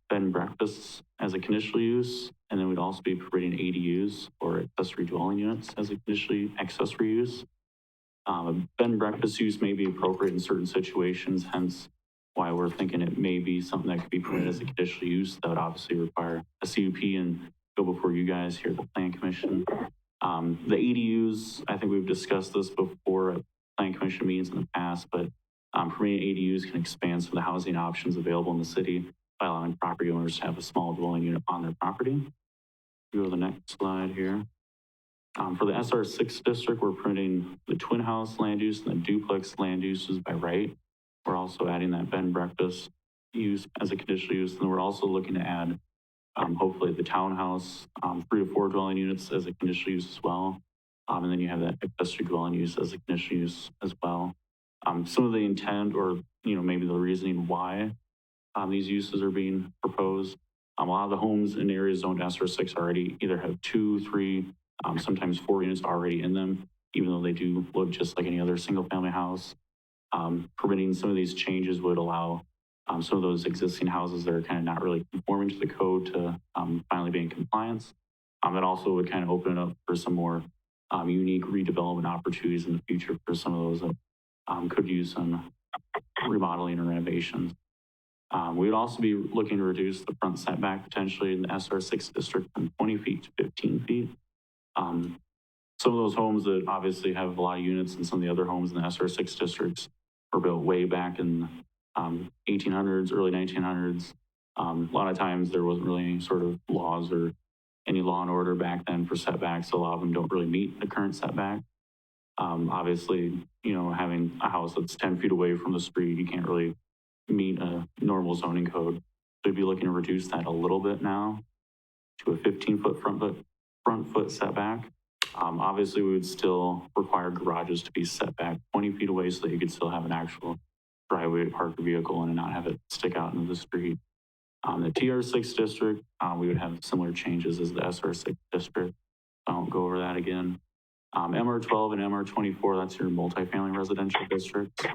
bed and breakfasts as a conditional use, and then we'd also be permitting ADUs or accessory dwelling units as a conditional accessory use. A bed and breakfast use may be appropriate in certain situations, hence why we're thinking it may be something that could be permitted as a conditional use. That would obviously require a CUP and go before you guys here at the Plan Commission. The ADUs, I think we've discussed this before at Plan Commission meetings in the past, but permitting ADUs can expand some of the housing options available in the city by allowing property owners to have a small dwelling unit on their property. Go to the next slide here. For the SR 6 district, we're permitting the twin house land use and the duplex land uses by right. We're also adding that bed and breakfast use as a conditional use, and we're also looking to add, hopefully, the townhouse, 3 to 4 dwelling units as a conditional use as well. And then you have that accessory dwelling use as a conditional use as well. Some of the intent or, maybe the reasoning why these uses are being proposed. A lot of the homes in areas zoned SR6 already either have 2, 3, sometimes 4 units already in them, even though they do look just like any other single family house. Permitting some of these changes would allow some of those existing houses that are kind of not really conforming to the code to finally be in compliance. That also would kind of open it up for some more unique redevelopment opportunities in the future for some of those that could use some remodeling or renovations. We would also be looking to reduce the front setback potentially in the SR6 district from 20 feet to 15 feet. Some of those homes that obviously have a lot of units and some of the other homes in the SR6 districts were built way back in 1800s, early 1900s. A lot of times there wasn't really any sort of laws or any law and order back then for setbacks. So a lot of them don't really meet the current setback. Obviously, having a house that's 10 feet away from the street, you can't really meet a normal zoning code. So we'd be looking to reduce that a little bit now to a 15-foot front foot setback. Obviously, we would still require garages to be set back 20 feet away so that you could still have an actual driveway to park a vehicle in and not have it stick out into the street. The TR6 district, we would have similar changes as the SR6 district. I won't go over that again. MR12 and MR24, that's your multifamily residential districts.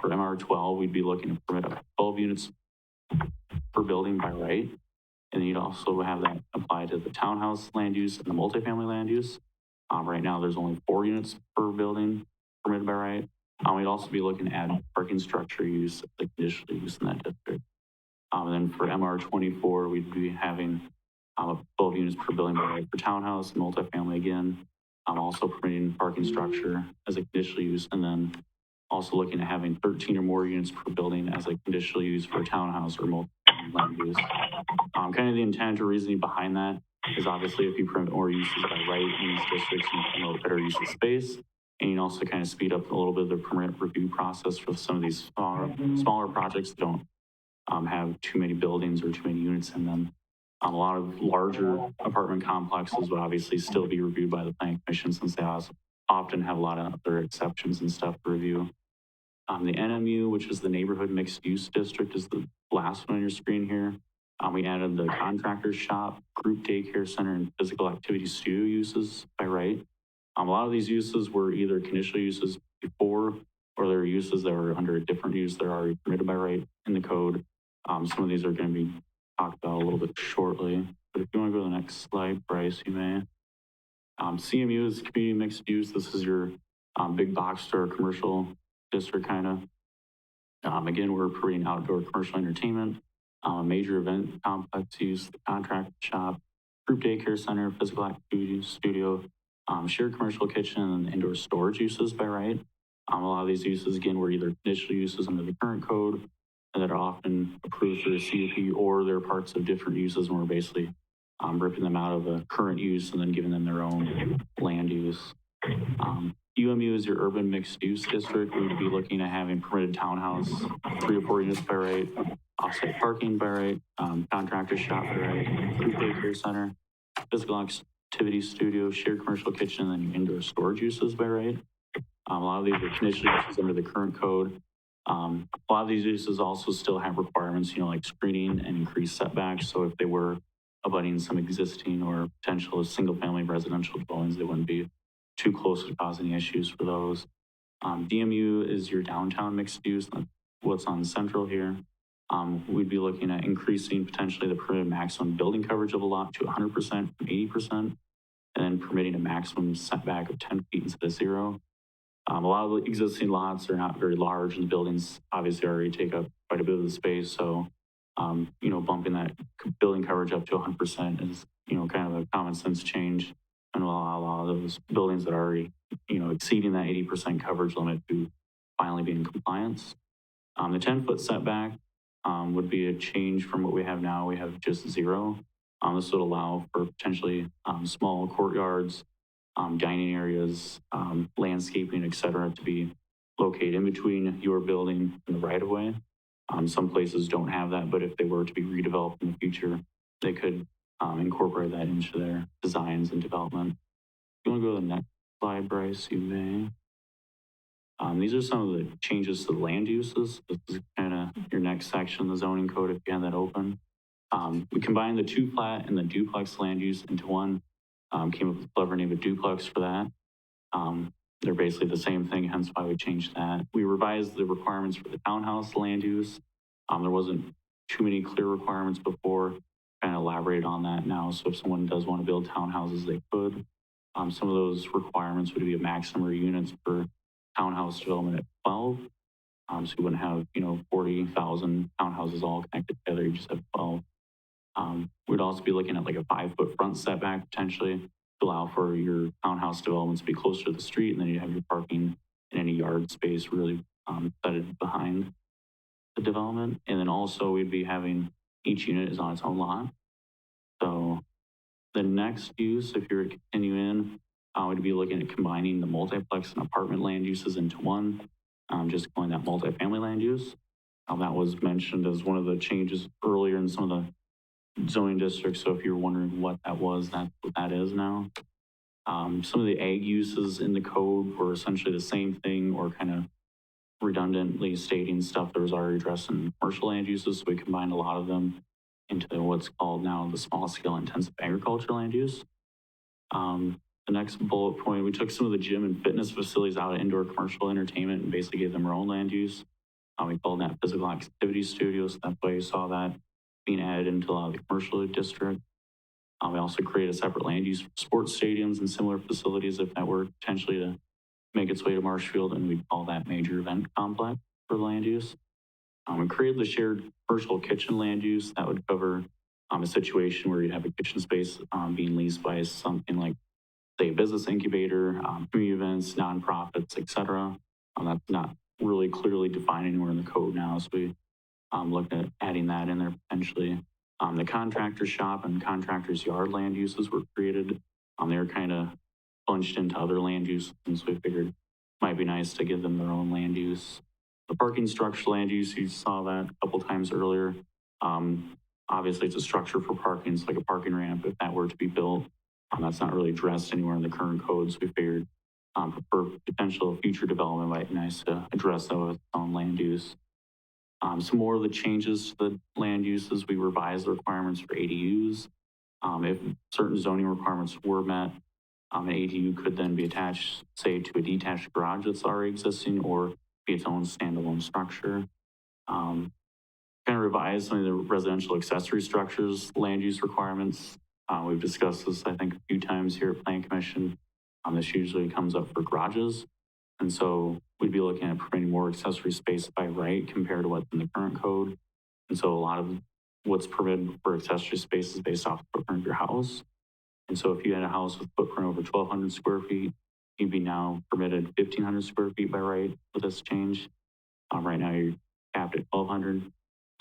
For MR12, we'd be looking to permit up to 12 units per building by right. And you'd also have that apply to the townhouse land use and the multifamily land use. Right now, there's only 4 units per building permitted by right. We'd also be looking to add parking structure use, like conditional use in that district. And then for MR24, we'd be having 12 units per building by right for townhouse and multifamily again. Also permitting parking structure as a conditional use, and then also looking at having 13 or more units per building as a conditional use for a townhouse or multifamily land use. Kind of the intent or reasoning behind that is obviously if you permit more uses by right in these districts, you promote better use of space. And you also kind of speed up a little bit of the permit review process for some of these smaller projects that don't have too many buildings or too many units in them. A lot of larger apartment complexes would obviously still be reviewed by the planning commission since they also often have a lot of other exceptions and stuff to review. The NMU, which is the neighborhood mixed use district, is the last one on your screen here. We added the contractor shop, group daycare center, and physical activity studio uses by right. A lot of these uses were either conditional uses before, or they're uses that were under a different use that are already permitted by right in the code. Some of these are going to be talked about a little bit shortly. But if you want to go to the next slide, Bryce, you may. CMU is community mixed use. This is your big box store commercial district kind of. Again, we're approving outdoor commercial entertainment, major event complex use, the contract shop, group daycare center, physical activity studio, shared commercial kitchen, and indoor storage uses by right. A lot of these uses, again, were either conditional uses under the current code that are often approved through a CUP, or they're parts of different uses, and we're basically ripping them out of a current use and then giving them their own land use. UMU is your urban mixed use district. We would be looking at having permitted townhouse, 3 to 4 units by right, offsite parking by right, contractor shop by right, group daycare center, physical activity studio, shared commercial kitchen, and then indoor storage uses by right. A lot of these are conditional uses under the current code. A lot of these uses also still have requirements, like screening and increased setbacks. So if they were abutting some existing or potential single-family residential dwellings, they wouldn't be too close to causing issues for those. DMU is your downtown mixed use, what's on central here. We'd be looking at increasing potentially the permitted maximum building coverage of a lot to 100% from 80%, and then permitting a maximum setback of 10 feet instead of 0. A lot of the existing lots are not very large, and the buildings obviously already take up quite a bit of the space. So, bumping that building coverage up to 100% is, kind of a common sense change, and will allow a lot of those buildings that are already, exceeding that 80% coverage limit to finally be in compliance. The 10-foot setback would be a change from what we have now. We have just 0. This would allow for potentially small courtyards, dining areas, landscaping, et cetera, to be located in between your building and the right-of-way. Some places don't have that, but if they were to be redeveloped in the future, they could incorporate that into their designs and development. If you want to go to the next slide, Bryce, you may. These are some of the changes to the land uses. This is kind of your next section, the zoning code, if you have that open. We combined the 2-plat and the duplex land use into one. Came up with a clever name of duplex for that. They're basically the same thing, hence why we changed that. We revised the requirements for the townhouse land use. There wasn't too many clear requirements before. Kind of elaborated on that now. So if someone does want to build townhouses, they could. Some of those requirements would be a maximum of units per townhouse development at 12. So you wouldn't have, 40,000 townhouses all connected together. You just have 12. We'd also be looking at like a 5-foot front setback potentially to allow for your townhouse developments to be closer to the street, and then you have your parking and any yard space really setted behind the development. And then also we'd be having each unit is on its own lot. So the next use, if you're continuing, we'd be looking at combining the multiplex and apartment land uses into one, just calling that multifamily land use. That was mentioned as one of the changes earlier in some of the zoning districts. So if you're wondering what that was, that's what that is now. Some of the ag uses in the code were essentially the same thing, or kind of redundantly stating stuff that was already addressed in commercial land uses. So we combined a lot of them into what's called now the small scale intensive agriculture land use. The next bullet point, we took some of the gym and fitness facilities out of indoor commercial entertainment and basically gave them their own land use. We called that physical activity studios. That's why you saw that being added into a lot of the commercial district. We also created a separate land use for sports stadiums and similar facilities if that were potentially to make its way to Marshfield, and we'd call that major event complex for land use. We created the shared commercial kitchen land use that would cover a situation where you'd have a kitchen space being leased by something like, say, a business incubator, community events, nonprofits, et cetera. That's not really clearly defined anywhere in the code now, so we looked at adding that in there potentially. The contractor shop and contractor's yard land uses were created. They were kind of bunched into other land uses, so we figured might be nice to give them their own land use. The parking structure land use, you saw that a couple times earlier. Obviously, it's a structure for parking. It's like a parking ramp. If that were to be built, that's not really addressed anywhere in the current codes. We figured for potential future development, it might be nice to address that with its own land use. Some more of the changes to the land uses, we revised the requirements for ADUs. If certain zoning requirements were met, an ADU could then be attached, say, to a detached garage that's already existing or be its own standalone structure. Kind of revise some of the residential accessory structures, land use requirements. We've discussed this, I think, a few times here at Plan Commission. This usually comes up for garages. And so we'd be looking at permitting more accessory space by right compared to what's in the current code. And so a lot of what's permitted for accessory space is based off the footprint of your house. And so if you had a house with footprint over 1,200 square feet, you'd be now permitted 1,500 square feet by right with this change. Right now you're capped at 1,200.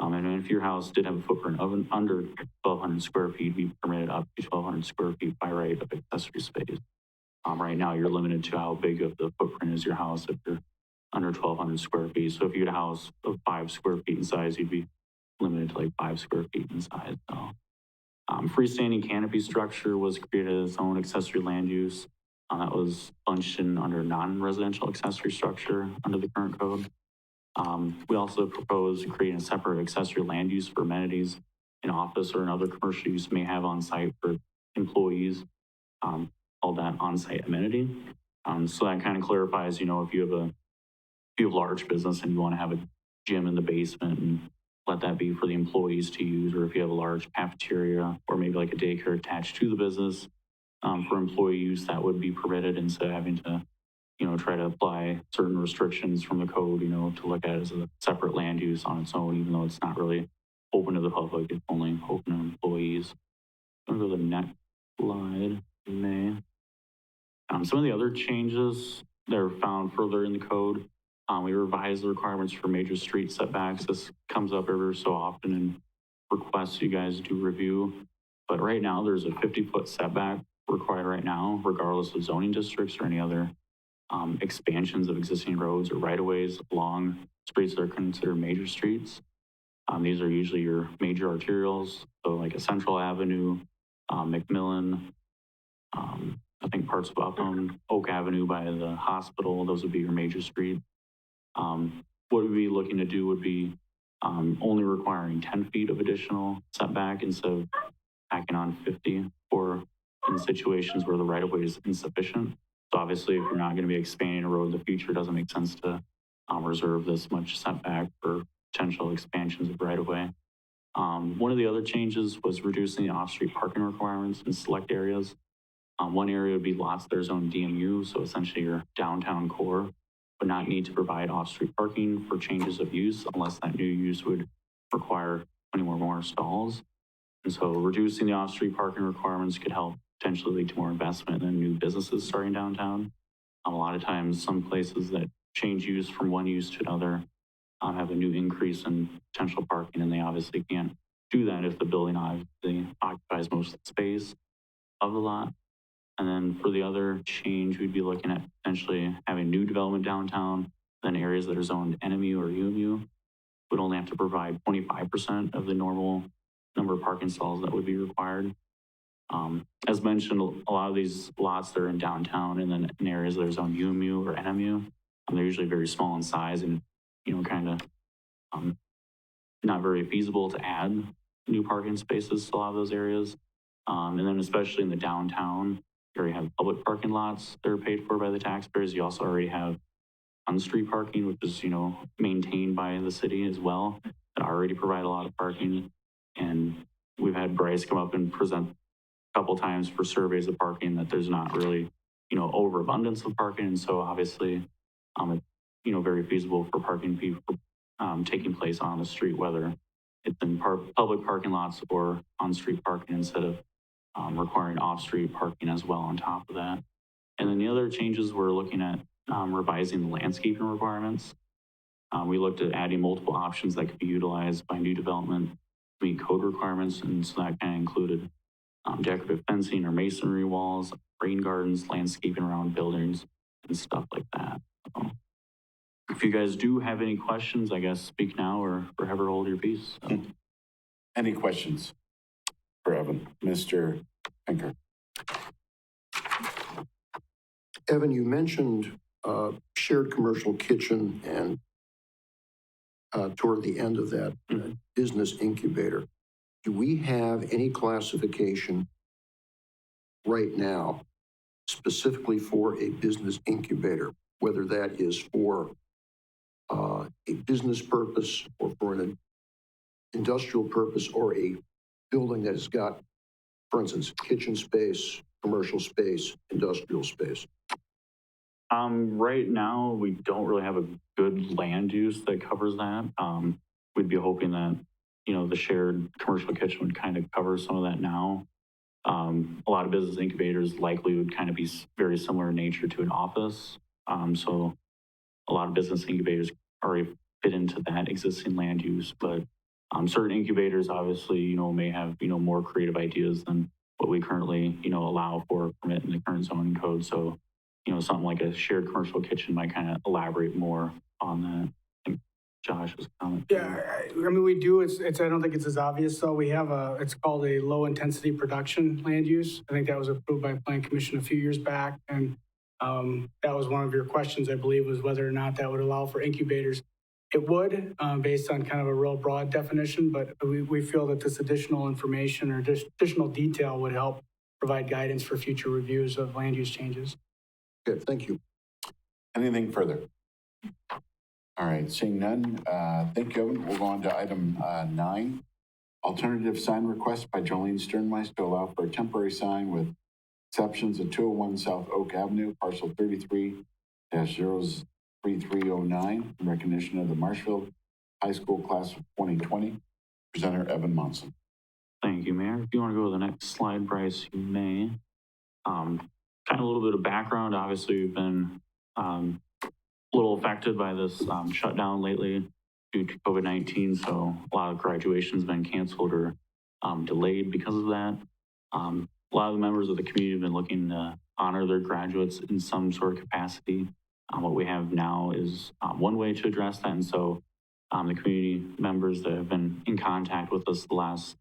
And if your house did have a footprint of under 1,200 square feet, you'd be permitted up to 1,200 square feet by right of accessory space. Right now you're limited to how big of the footprint is your house if you're under 1,200 square feet. So if you had a house of 5 square feet in size, you'd be limited to like 5 square feet in size. So, freestanding canopy structure was created as its own accessory land use. That was bunched in under non-residential accessory structure under the current code. We also proposed creating a separate accessory land use for amenities in office or another commercial use may have on site for employees, called that on-site amenity. So that kind of clarifies, if you have large business and you want to have a gym in the basement and let that be for the employees to use, or if you have a large cafeteria or maybe like a daycare attached to the business for employee use, that would be permitted instead of having to, try to apply certain restrictions from the code, to look at it as a separate land use on its own, even though it's not really open to the public, it's only open to employees. I'm going to go to the next slide, if you may. Some of the other changes that are found further in the code, we revised the requirements for major street setbacks. This comes up every so often in requests you guys do review. But right now, there's a 50-foot setback required right now, regardless of zoning districts or any other expansions of existing roads or right-of-ways along streets that are considered major streets. These are usually your major arterials, so like a Central Avenue, McMillan, I think parts of Upham, Oak Avenue by the hospital, those would be your major streets. What we'd be looking to do would be only requiring 10 feet of additional setback instead of tacking on 50 for in situations where the right-of-way is insufficient. So obviously, if you're not going to be expanding a road in the future, it doesn't make sense to reserve this much setback for potential expansions of right-of-way. One of the other changes was reducing the off-street parking requirements in select areas. One area would be lots that are zoned DMU, so essentially your downtown core would not need to provide off-street parking for changes of use unless that new use would require 20 or more stalls. And so reducing the off-street parking requirements could help potentially lead to more investment in new businesses starting downtown. A lot of times, some places that change use from one use to another have a new increase in potential parking, and they obviously can't do that if the building obviously occupies most of the space of the lot. And then for the other change, we'd be looking at potentially having new development downtown, then areas that are zoned NMU or UMU would only have to provide 25% of the normal number of parking stalls that would be required. As mentioned, a lot of these lots that are in downtown and then in areas that are zoned UMU or NMU, they're usually very small in size and, kind of not very feasible to add new parking spaces to a lot of those areas. And then especially in the downtown, you already have public parking lots that are paid for by the taxpayers. You also already have on-street parking, which is, maintained by the city as well, that already provide a lot of parking. And we've had Bryce come up and present a couple times for surveys of parking that there's not really, overabundance of parking. And so obviously, it's, very feasible for parking people taking place on the street, whether it's in public parking lots or on-street parking instead of requiring off-street parking as well on top of that. And then the other changes we're looking at revising the landscaping requirements. We looked at adding multiple options that could be utilized by new development to meet code requirements, and so that kind of included decorative fencing or masonry walls, rain gardens, landscaping around buildings, and stuff like that. If you guys do have any questions, I guess speak now or forever hold your peace. So. Any questions for Evan? Mr. Pinker? Evan, you mentioned shared commercial kitchen and toward the end of that, business incubator. Do we have any classification right now specifically for a business incubator, whether that is for a business purpose or for an industrial purpose or a building that has got, for instance, kitchen space, commercial space, industrial space? Right now, we don't really have a good land use that covers that. We'd be hoping that, you know, the shared commercial kitchen would kind of cover some of that now. A lot of business incubators likely would kind of be very similar in nature to an office. So a lot of business incubators already fit into that existing land use, but certain incubators obviously, you know, may have, you know, more creative ideas than what we currently, you know, allow for permit in the current zoning code. So, you know, something like a shared commercial kitchen might kind of elaborate more on that. I think Josh's comment. Yeah, I mean, we do, I don't think it's as obvious though. We have it's called a low intensity production land use. I think that was approved by Plan Commission a few years back. And that was one of your questions, I believe, was whether or not that would allow for incubators. It would, based on kind of a real broad definition, but we feel that this additional information or additional detail would help provide guidance for future reviews of land use changes. Okay, thank you. Anything further? All right, seeing none, thank you, Evan. We'll go on to item 9. Alternative sign request by Jolene Sternweis to allow for a temporary sign with exceptions at 201 South Oak Avenue, parcel 33-03309, in recognition of the Marshfield High School Class of 2020. Presenter Evan Monson. Thank you, Mayor. If you want to go to the next slide, Bryce, you may. Kind of a little bit of background. Obviously, we've been a little affected by this shutdown lately due to COVID-19. So a lot of graduations been canceled or delayed because of that. A lot of the members of the community have been looking to honor their graduates in some sort of capacity. What we have now is one way to address that. And so the community members that have been in contact with us the last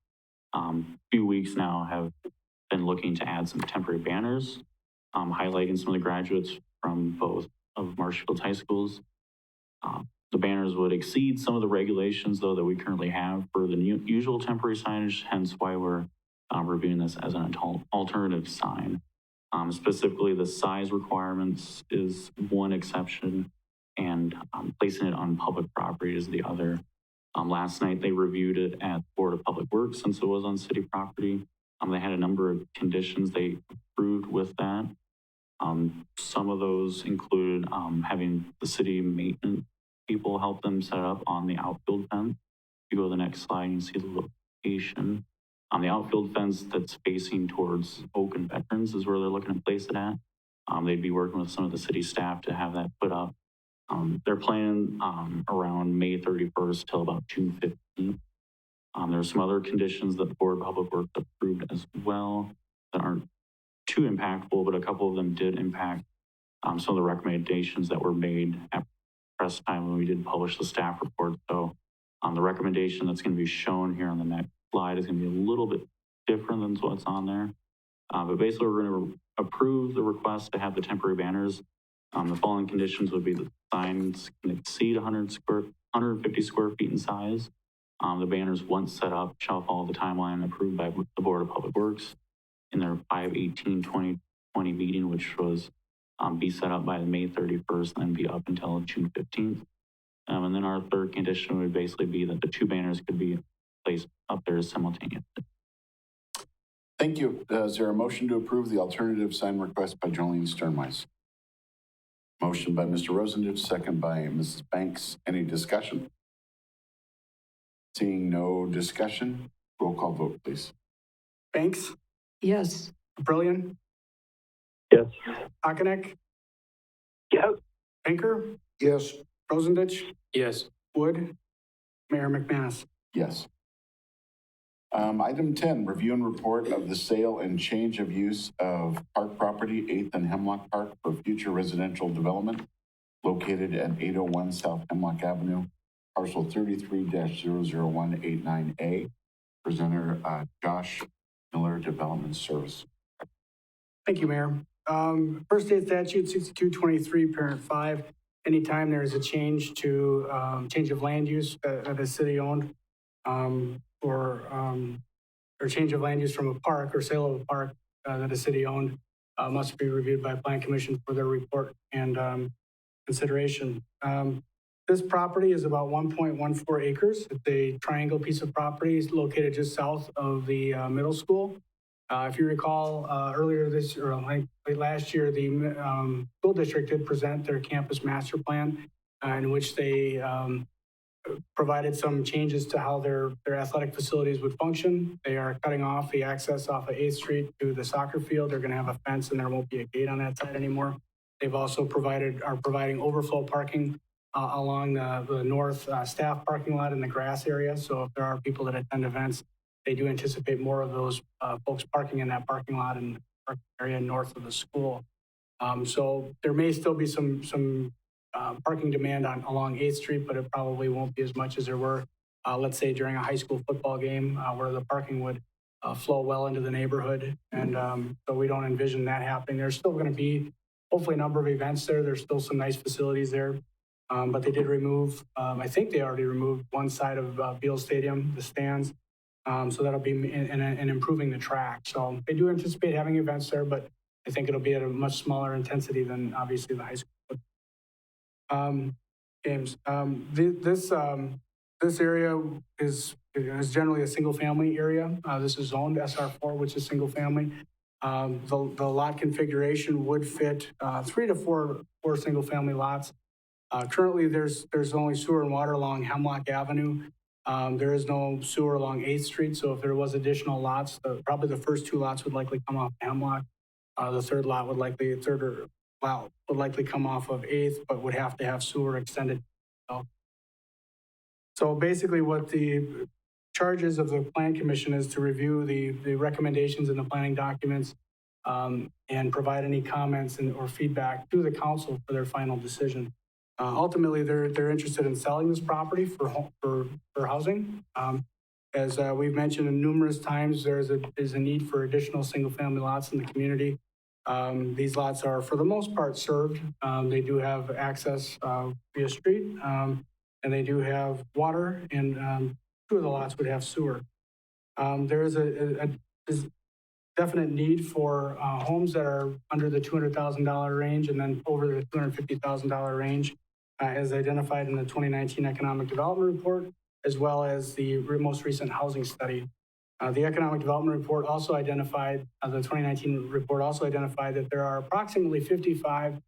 few weeks now have been looking to add some temporary banners, highlighting some of the graduates from both of Marshfield High Schools. The banners would exceed some of the regulations, though, that we currently have for the usual temporary signage, hence why we're reviewing this as an alternative sign. Specifically, the size requirements is one exception, and placing it on public property is the other. Last night, they reviewed it at the Board of Public Works since it was on city property. They had a number of conditions they approved with that. Some of those include having the city maintenance people help them set up on the outfield fence. If you go to the next slide, you can see the location. On the outfield fence that's facing towards Oak and Veterans is where they're looking to place it at. They'd be working with some of the city staff to have that put up. They're planning around May 31st till about June 15th. There are some other conditions that the Board of Public Works approved as well that aren't too impactful, but a couple of them did impact some of the recommendations that were made at press time when we did publish the staff report. So the recommendation that's going to be shown here on the next slide is going to be a little bit different than what's on there. But basically, we're going to approve the request to have the temporary banners. The following conditions would be the signs can exceed 150 square feet in size. The banners, once set up, shall follow the timeline approved by the Board of Public Works in their 5/18/2020 meeting, which was be set up by May 31st and then be up until June 15th. And then our third condition would basically be that the two banners could be placed up there simultaneously. Thank you. Is there a motion to approve the alternative sign request by Jolene Sternweis? Motion by Mr. Rosendich, second by Mrs. Banks. Any discussion? Seeing no discussion, roll call vote, please. Banks? Yes. Brilliant? Yes. Hockenec? Yes. Pinker? Yes. Rosendich? Yes. Wood? Mayor McManus? Yes. Item 10, review and report of the sale and change of use of park property, 8th and Hemlock Park for future residential development. located at 801 South Hemlock Avenue, parcel 33-00189A. Presenter, Josh Miller, Development Service. Thank you, Mayor. First state statute 6223, parent 5. Anytime there is a change to change of land use that is city owned, or change of land use from a park or sale of a park that is city owned, must be reviewed by Plan Commission for their report and consideration. This property is about 1.14 acres. It's a triangle piece of property. It's located just south of the middle school. If you recall, earlier this, or late last year, the school district did present their campus master plan in which they provided some changes to how their athletic facilities would function. They are cutting off the access off of 8th Street to the soccer field. They're going to have a fence and there won't be a gate on that side anymore. They've also are providing overflow parking along the north staff parking lot in the grass area. So if there are people that attend events, they do anticipate more of those folks parking in that parking lot in the parking area north of the school. So there may still be some parking demand along 8th Street, but it probably won't be as much as there were, let's say, during a high school football game where the parking would flow well into the neighborhood. And so we don't envision that happening. There's still going to be hopefully a number of events there. There's still some nice facilities there. But they did remove, I think they already removed one side of Beal Stadium, the stands. So that'll be in improving the track. So they do anticipate having events there, but I think it'll be at a much smaller intensity than obviously the high school games. This area is generally a single family area. This is zoned SR4, which is single family. The lot configuration would fit 3 to 4 single family lots. Currently, there's only sewer and water along Hemlock Avenue. There is no sewer along 8th Street, so if there was additional lots, probably the first 2 lots would likely come off Hemlock. The third lot would likely come off of 8th, but would have to have sewer extended. So basically what the charges of the Plan Commission is to review the recommendations in the planning documents and provide any comments or feedback to the council for their final decision. Ultimately, they're interested in selling this property for housing. As we've mentioned numerous times, there's a need for additional single-family lots in the community. These lots are, for the most part, served. They do have access via street, and they do have water, and 2 of the lots would have sewer. There is a definite need for homes that are under the $200,000 range and then over the $250,000 range, as identified in the 2019 Economic Development Report, as well as the most recent housing study. The Economic Development Report also identified, the 2019 report also identified that there are approximately 55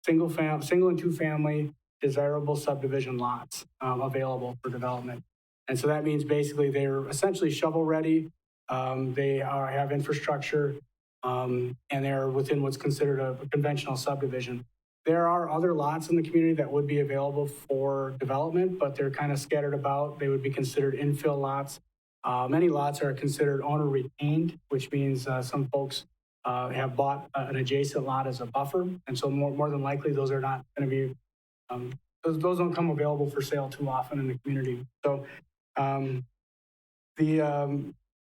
single and 2 family desirable subdivision lots available for development. And so that means basically they're essentially shovel ready. They have infrastructure, and they're within what's considered a conventional subdivision. There are other lots in the community that would be available for development, but they're kind of scattered about. They would be considered infill lots. Many lots are considered owner retained, which means some folks have bought an adjacent lot as a buffer. And so more than likely, those are not going to be, those don't come available for sale too often in the community. So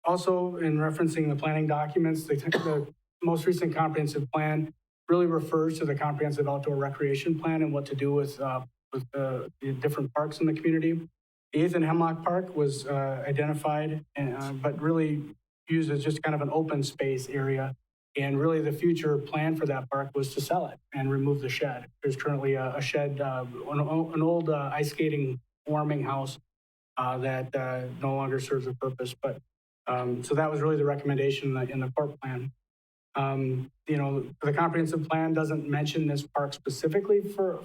also in referencing the planning documents, the most recent comprehensive plan really refers to the comprehensive outdoor recreation plan and what to do with the different parks in the community. The 8th and Hemlock Park was identified, but really used as just kind of an open space area. And really the future plan for that park was to sell it and remove the shed. There's currently a shed, an old ice skating warming house that no longer serves a purpose. But so that was really the recommendation in the court plan. The comprehensive plan doesn't mention this park specifically for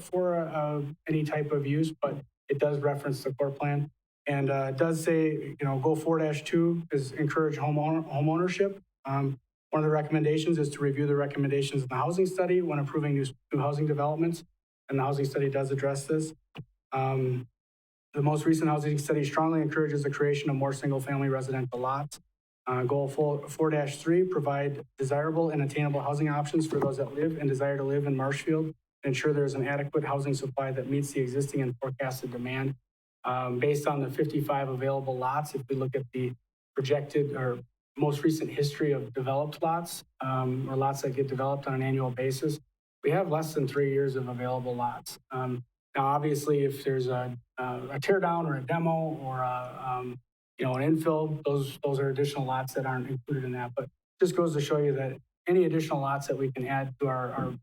any type of use, but it does reference the core plan, and it does say, goal 4-2 is encourage home ownership. One of the recommendations is to review the recommendations in the housing study when approving new housing developments, and the housing study does address this. The most recent housing study strongly encourages the creation of more single-family residential lots. Goal 4-3, provide desirable and attainable housing options for those that live and desire to live in Marshfield ensure there's an adequate housing supply that meets the existing and forecasted demand. Based on the 55 available lots, if we look at the projected or most recent history of developed lots, or lots that get developed on an annual basis, we have less than 3 years of available lots. Now, obviously, if there's a tear down or a demo or an infill, those are additional lots that aren't included in that. But just goes to show you that any additional lots that we can add to our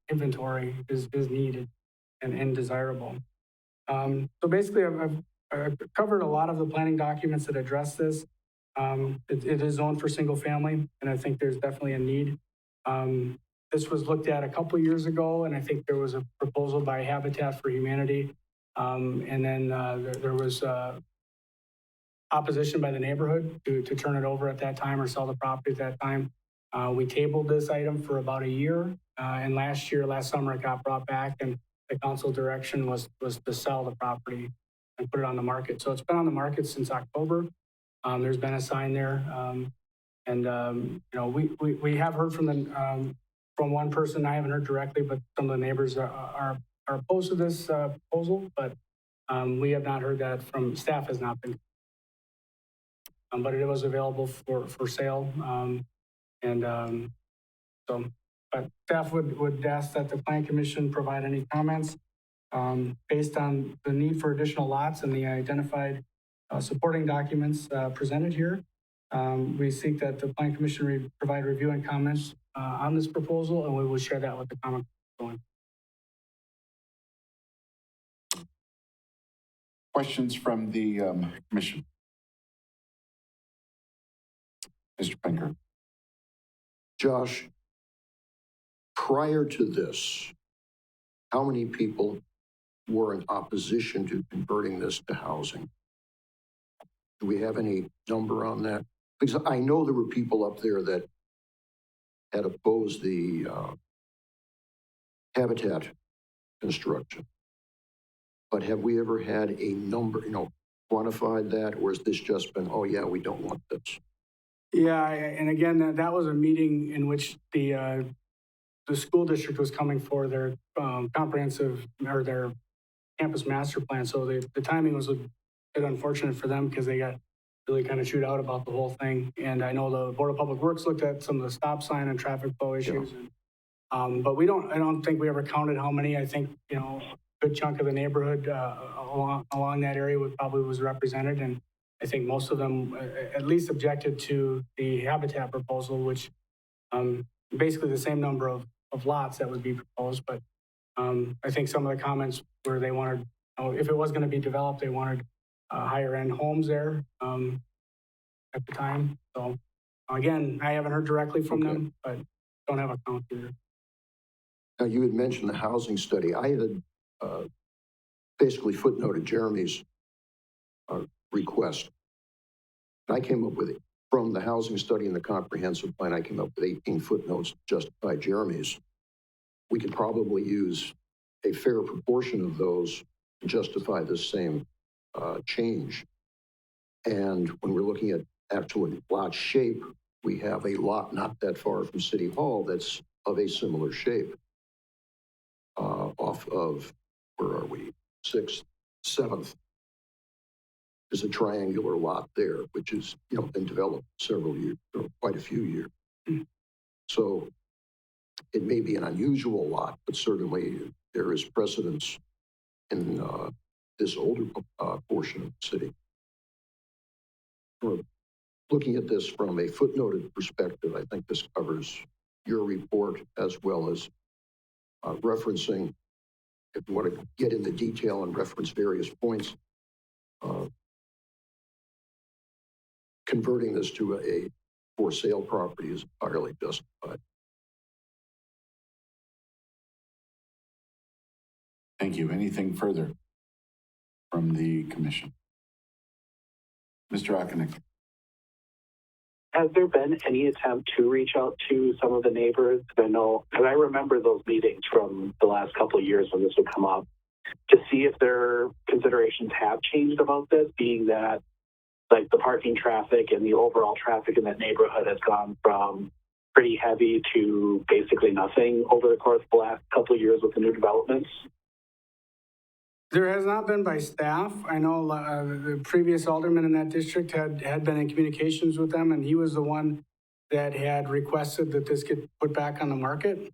inventory is needed and desirable. So basically, I've covered a lot of the planning documents that address this. It is zoned for single family, and I think there's definitely a need. This was looked at a couple of years ago, and I think there was a proposal by Habitat for Humanity. And then there was opposition by the neighborhood to turn it over at that time or sell the property at that time. We tabled this item for about a year, and last summer, it got brought back, and the council direction was to sell the property and put it on the market. So it's been on the market since October. There's been a sign there, we have heard from one person. I haven't heard directly, but some of the neighbors are opposed to this proposal, but we have not heard that from staff. Has not been, but it was available for sale, but staff would ask that the Plan Commission provide any comments based on the need for additional lots and the identified supporting documents presented here. We seek that the Plan Commission provide review and comments on this proposal, and we will share that with the comment. Questions from the commission? Mr. Pinker. Josh, prior to this, how many people were in opposition to converting this to housing? Do we have any number on that? Because I know there were people up there that had opposed the habitat construction. But have we ever had a number, quantified that, or has this just been, oh yeah, we don't want this? Yeah, and again, that was a meeting in which the school district was coming for their comprehensive or their campus master plan. So the timing was a bit unfortunate for them because they got really kind of chewed out about the whole thing. And I know the Board of Public Works looked at some of the stop sign and traffic flow issues. Yeah. But I don't think we ever counted how many. I think, a good chunk of the neighborhood along that area was represented. And I think most of them at least objected to the habitat proposal, which basically the same number of lots that would be proposed. But I think some of the comments where they wanted, if it was going to be developed, they wanted higher end homes there at the time. So again, I haven't heard directly from them, but don't have a count either. Now, you had mentioned the housing study. I had basically footnoted Jeremy's request. And I came up with it from the housing study and the comprehensive plan. I came up with 18 footnotes to justify Jeremy's. We could probably use a fair proportion of those to justify this same change. And when we're looking at actual lot shape, we have a lot not that far from City Hall that's of a similar shape. Off of, where are we? 6th, 7th. There's a triangular lot there, which has been developed several years, or quite a few years. Mm-hmm. So it may be an unusual lot, but certainly there is precedence in this older portion of the city. Looking at this from a footnoted perspective, I think this covers your report as well as referencing, if you want to get into detail and reference various points, converting this to a for sale property is entirely justified. Thank you. Anything further from the commission? Mr. Okonek. Has there been any attempt to reach out to some of the neighbors? I know, because I remember those meetings from the last couple of years when this would come up, to see if their considerations have changed about this, being that like the parking traffic and the overall traffic in that neighborhood has gone from pretty heavy to basically nothing over the course of the last couple of years with the new developments? There has not been by staff. I know the previous alderman in that district had been in communications with them, and he was the one that had requested that this get put back on the market.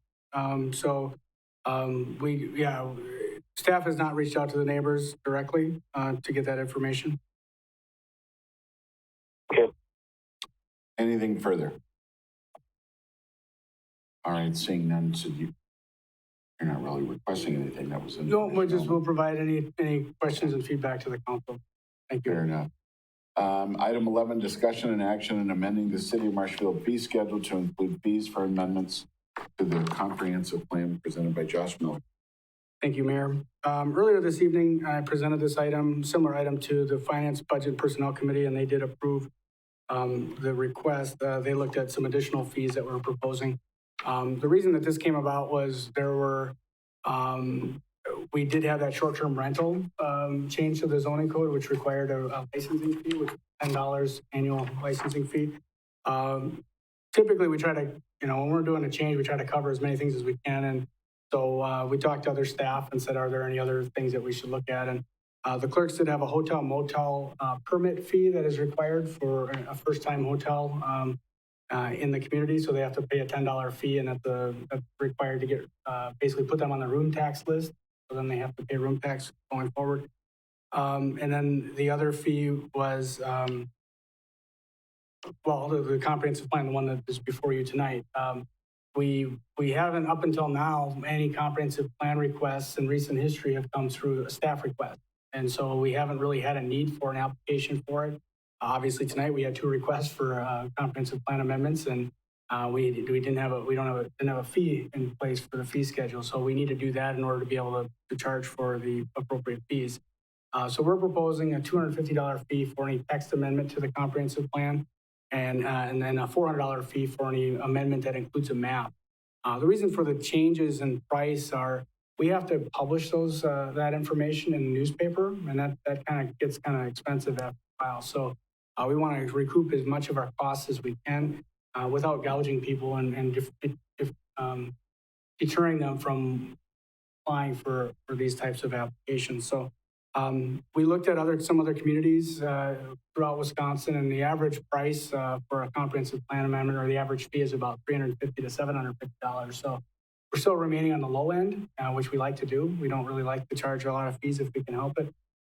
Staff has not reached out to the neighbors directly to get that information. Okay. Anything further? All right, seeing none, so you're not really requesting anything that was in. No, we'll provide any questions and feedback to the council. Thank you. Fair enough. Item 11, discussion and action in amending the City of Marshfield fee schedule to include fees for amendments to the comprehensive plan presented by Josh Miller. Thank you, Mayor. Earlier this evening, I presented this item, similar item, to the Finance, Budget, and Personnel Committee, and they did approve the request. They looked at some additional fees that we're proposing. The reason that this came about was we did have that short-term rental change to the zoning code, which required a licensing fee, which is $10 annual licensing fee. Typically, we try to, when we're doing a change, we try to cover as many things as we can. And so we talked to other staff and said, are there any other things that we should look at? And the clerks did have a hotel motel permit fee that is required for a first-time hotel in the community. So they have to pay a $10 fee, and that's required to get basically put them on the room tax list. So then they have to pay room tax going forward. And then the other fee was, the comprehensive plan, the one that is before you tonight. We haven't, up until now, any comprehensive plan requests in recent history have come through a staff request. And so we haven't really had a need for an application for it. Obviously tonight we had 2 requests for comprehensive plan amendments, and we didn't have a fee in place for the fee schedule. So we need to do that in order to be able to charge for the appropriate fees. So we're proposing a $250 fee for any text amendment to the comprehensive plan, and then a $400 fee for any amendment that includes a map. The reason for the changes in price are we have to publish that information in the newspaper, and that kind of gets expensive after a while. So we want to recoup as much of our costs as we can without gouging people and deterring them from applying for these types of applications. So we looked at some other communities throughout Wisconsin, and the average price for a comprehensive plan amendment, or the average fee, is about $350 to $750. So we're still remaining on the low end, which we like to do. We don't really like to charge a lot of fees if we can help it,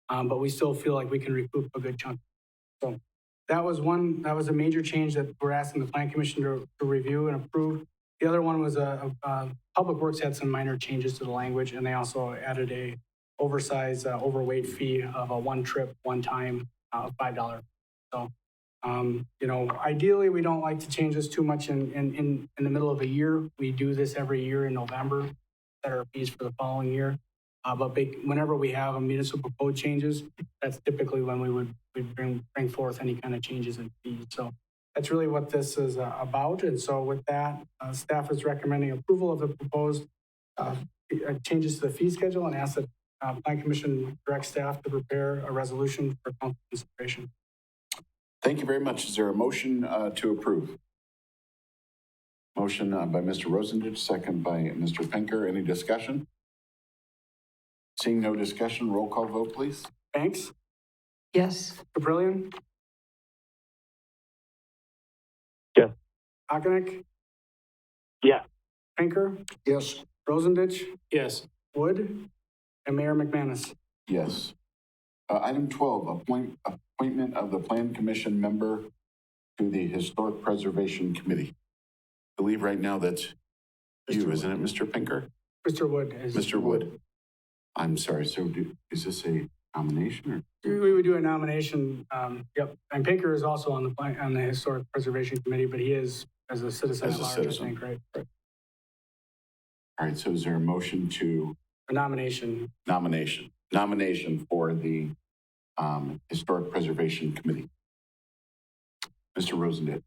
but we still feel like we can recoup a good chunk. So that was a major change that we're asking the Plan Commission to review and approve. The other one was Public Works had some minor changes to the language, and they also added a oversized overweight fee of a one trip, one time of $5. So, ideally we don't like to change this too much in the middle of a year. We do this every year in November, set our fees for the following year. But whenever we have a municipal code changes, that's typically when we would bring forth any kind of changes in fees. So that's really what this is about. And so with that, staff is recommending approval of the proposed changes to the fee schedule, and ask that Plan Commission direct staff to prepare a resolution for council consideration. Thank you very much. Is there a motion to approve? Motion by Mr. Rosendich, second by Mr. Pinker. Any discussion? Seeing no discussion, roll call vote, please. Banks? Yes. Caprillion? Yes. Okonek? Yeah. Pinker? Yes. Rosendich? Yes. Wood? And Mayor McManus? Yes. Item 12, appointment of the Plan Commission member to the Historic Preservation Committee. I believe right now that's you, isn't it, Mr. Pinker? Mr. Wood. Mr. Wood. I'm sorry, so is this a nomination? We would do a nomination, yep. And Pinker is also on the Historic Preservation Committee, but he is as a citizen at large, I think, right? All right, so is there a motion to? A nomination. Nomination for the Historic Preservation Committee. Mr. Rosendich.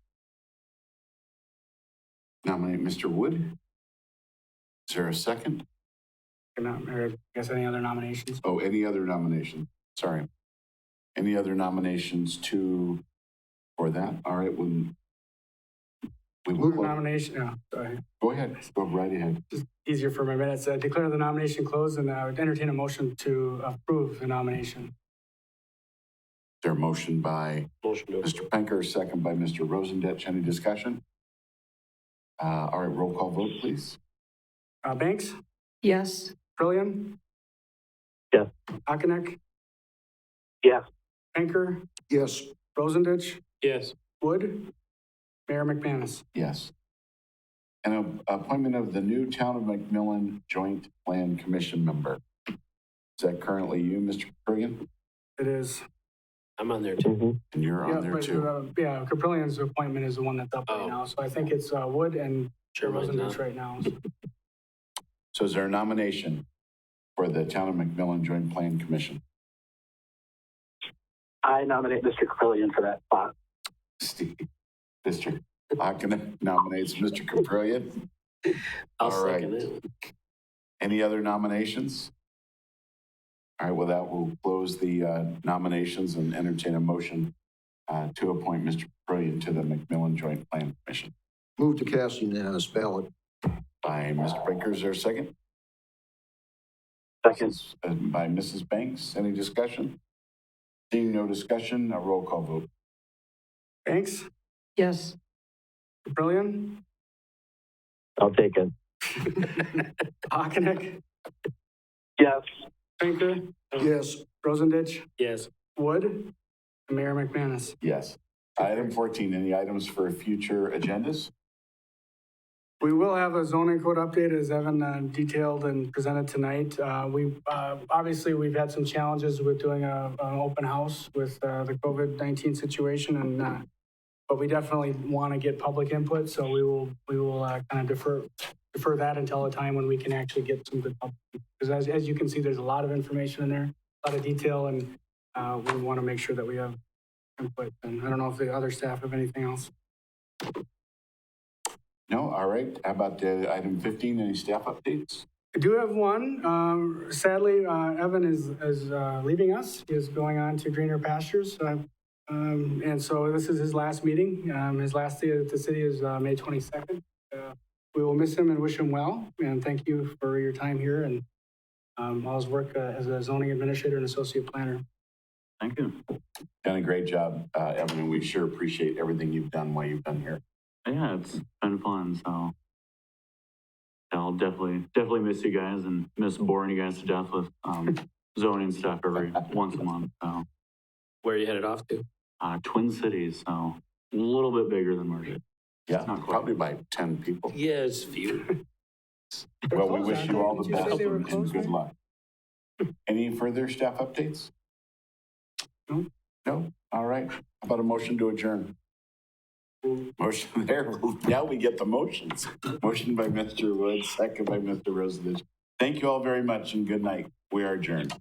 Nominate Mr. Wood. Is there a second? Or I guess any other nominations? Oh, any other nominations? Sorry. Any other nominations for that? All right, We Move will, nomination, no, sorry, go ahead, go right ahead. easier for my minutes. Declare the nomination closed, and I would entertain a motion to approve the nomination. Is there a motion by Motion to Mr. Penker, second by Mr. Rosendich? Any discussion? All right, roll call vote, please. Banks, Yes. Trillian, Yes. Hockenec, Yes. Penker, Yes, Rosendich, Yes. Wood, Mayor McManus. Yes. And appointment of the new Town of McMillan Joint Plan Commission member. Is that currently you, Mr. Caprillion? It is. I'm on there too. Mm-hmm. And you're Yeah, on there but, too. yeah, Caprillian's appointment is the one that's up right Oh. now. So I think it's Wood and Sure, mine's Rosendich not. right now. So is there a nomination for the Town of McMillan Joint Plan Commission? I nominate Mr. Caprillion for that spot. Steve, Mr. Hockenec nominates Mr. Caprillion. I'll All right. second it. Any other nominations? All right, with that, we'll close the nominations and entertain a motion to appoint Mr. Caprillion to the McMillan Joint Plan Commission. move to cast unanimous ballot. By Mr. Baker, is there a second? Second. By Mrs. Banks, any discussion? Seeing no discussion, a roll call vote. Banks, Yes. Caprillion, I'll take it. Hockenec, Yes. Penker, Yes, Rosendich, Yes. Wood, and Mayor McManus. Yes. Item 14, any items for future agendas? We will have a zoning code update, as Evan detailed and presented tonight. Obviously, we've had some challenges with doing an open house with the COVID-19 situation, and but we definitely want to get public input, so we will kind of defer that until a time when we can actually get some good public. Because as you can see, there's a lot of information in there, a lot of detail, and we want to make sure that we have input. And I don't know if the other staff have anything else. No, all right. How about item 15, any staff updates? I do have one. Sadly, Evan is leaving us. He is going on to greener pastures. And so this is his last meeting. His last day at the city is May 22nd. We will miss him and wish him well. And thank you for your time here and all his work as a zoning administrator and associate planner. Thank you. Done a great job, Evan, and we sure appreciate everything you've done while you've been here. Yeah, it's been fun, so I'll definitely miss you guys and miss boring you guys to death with zoning stuff every once a month. So Where are you headed off to? Twin Cities, so a little bit bigger than Marshfield. Yeah, Not quite. probably by 10 people. Yeah, it's few. Well, we close, wish aren't you they? all the Did you say best they were and close, good right? luck. Any further staff updates? No. No? All right. How about a motion to adjourn? Motion there. Now we get the motions. Motion by Mr. Wood, second by Mr. Rosevich. Thank you all very much and good night. We are adjourned.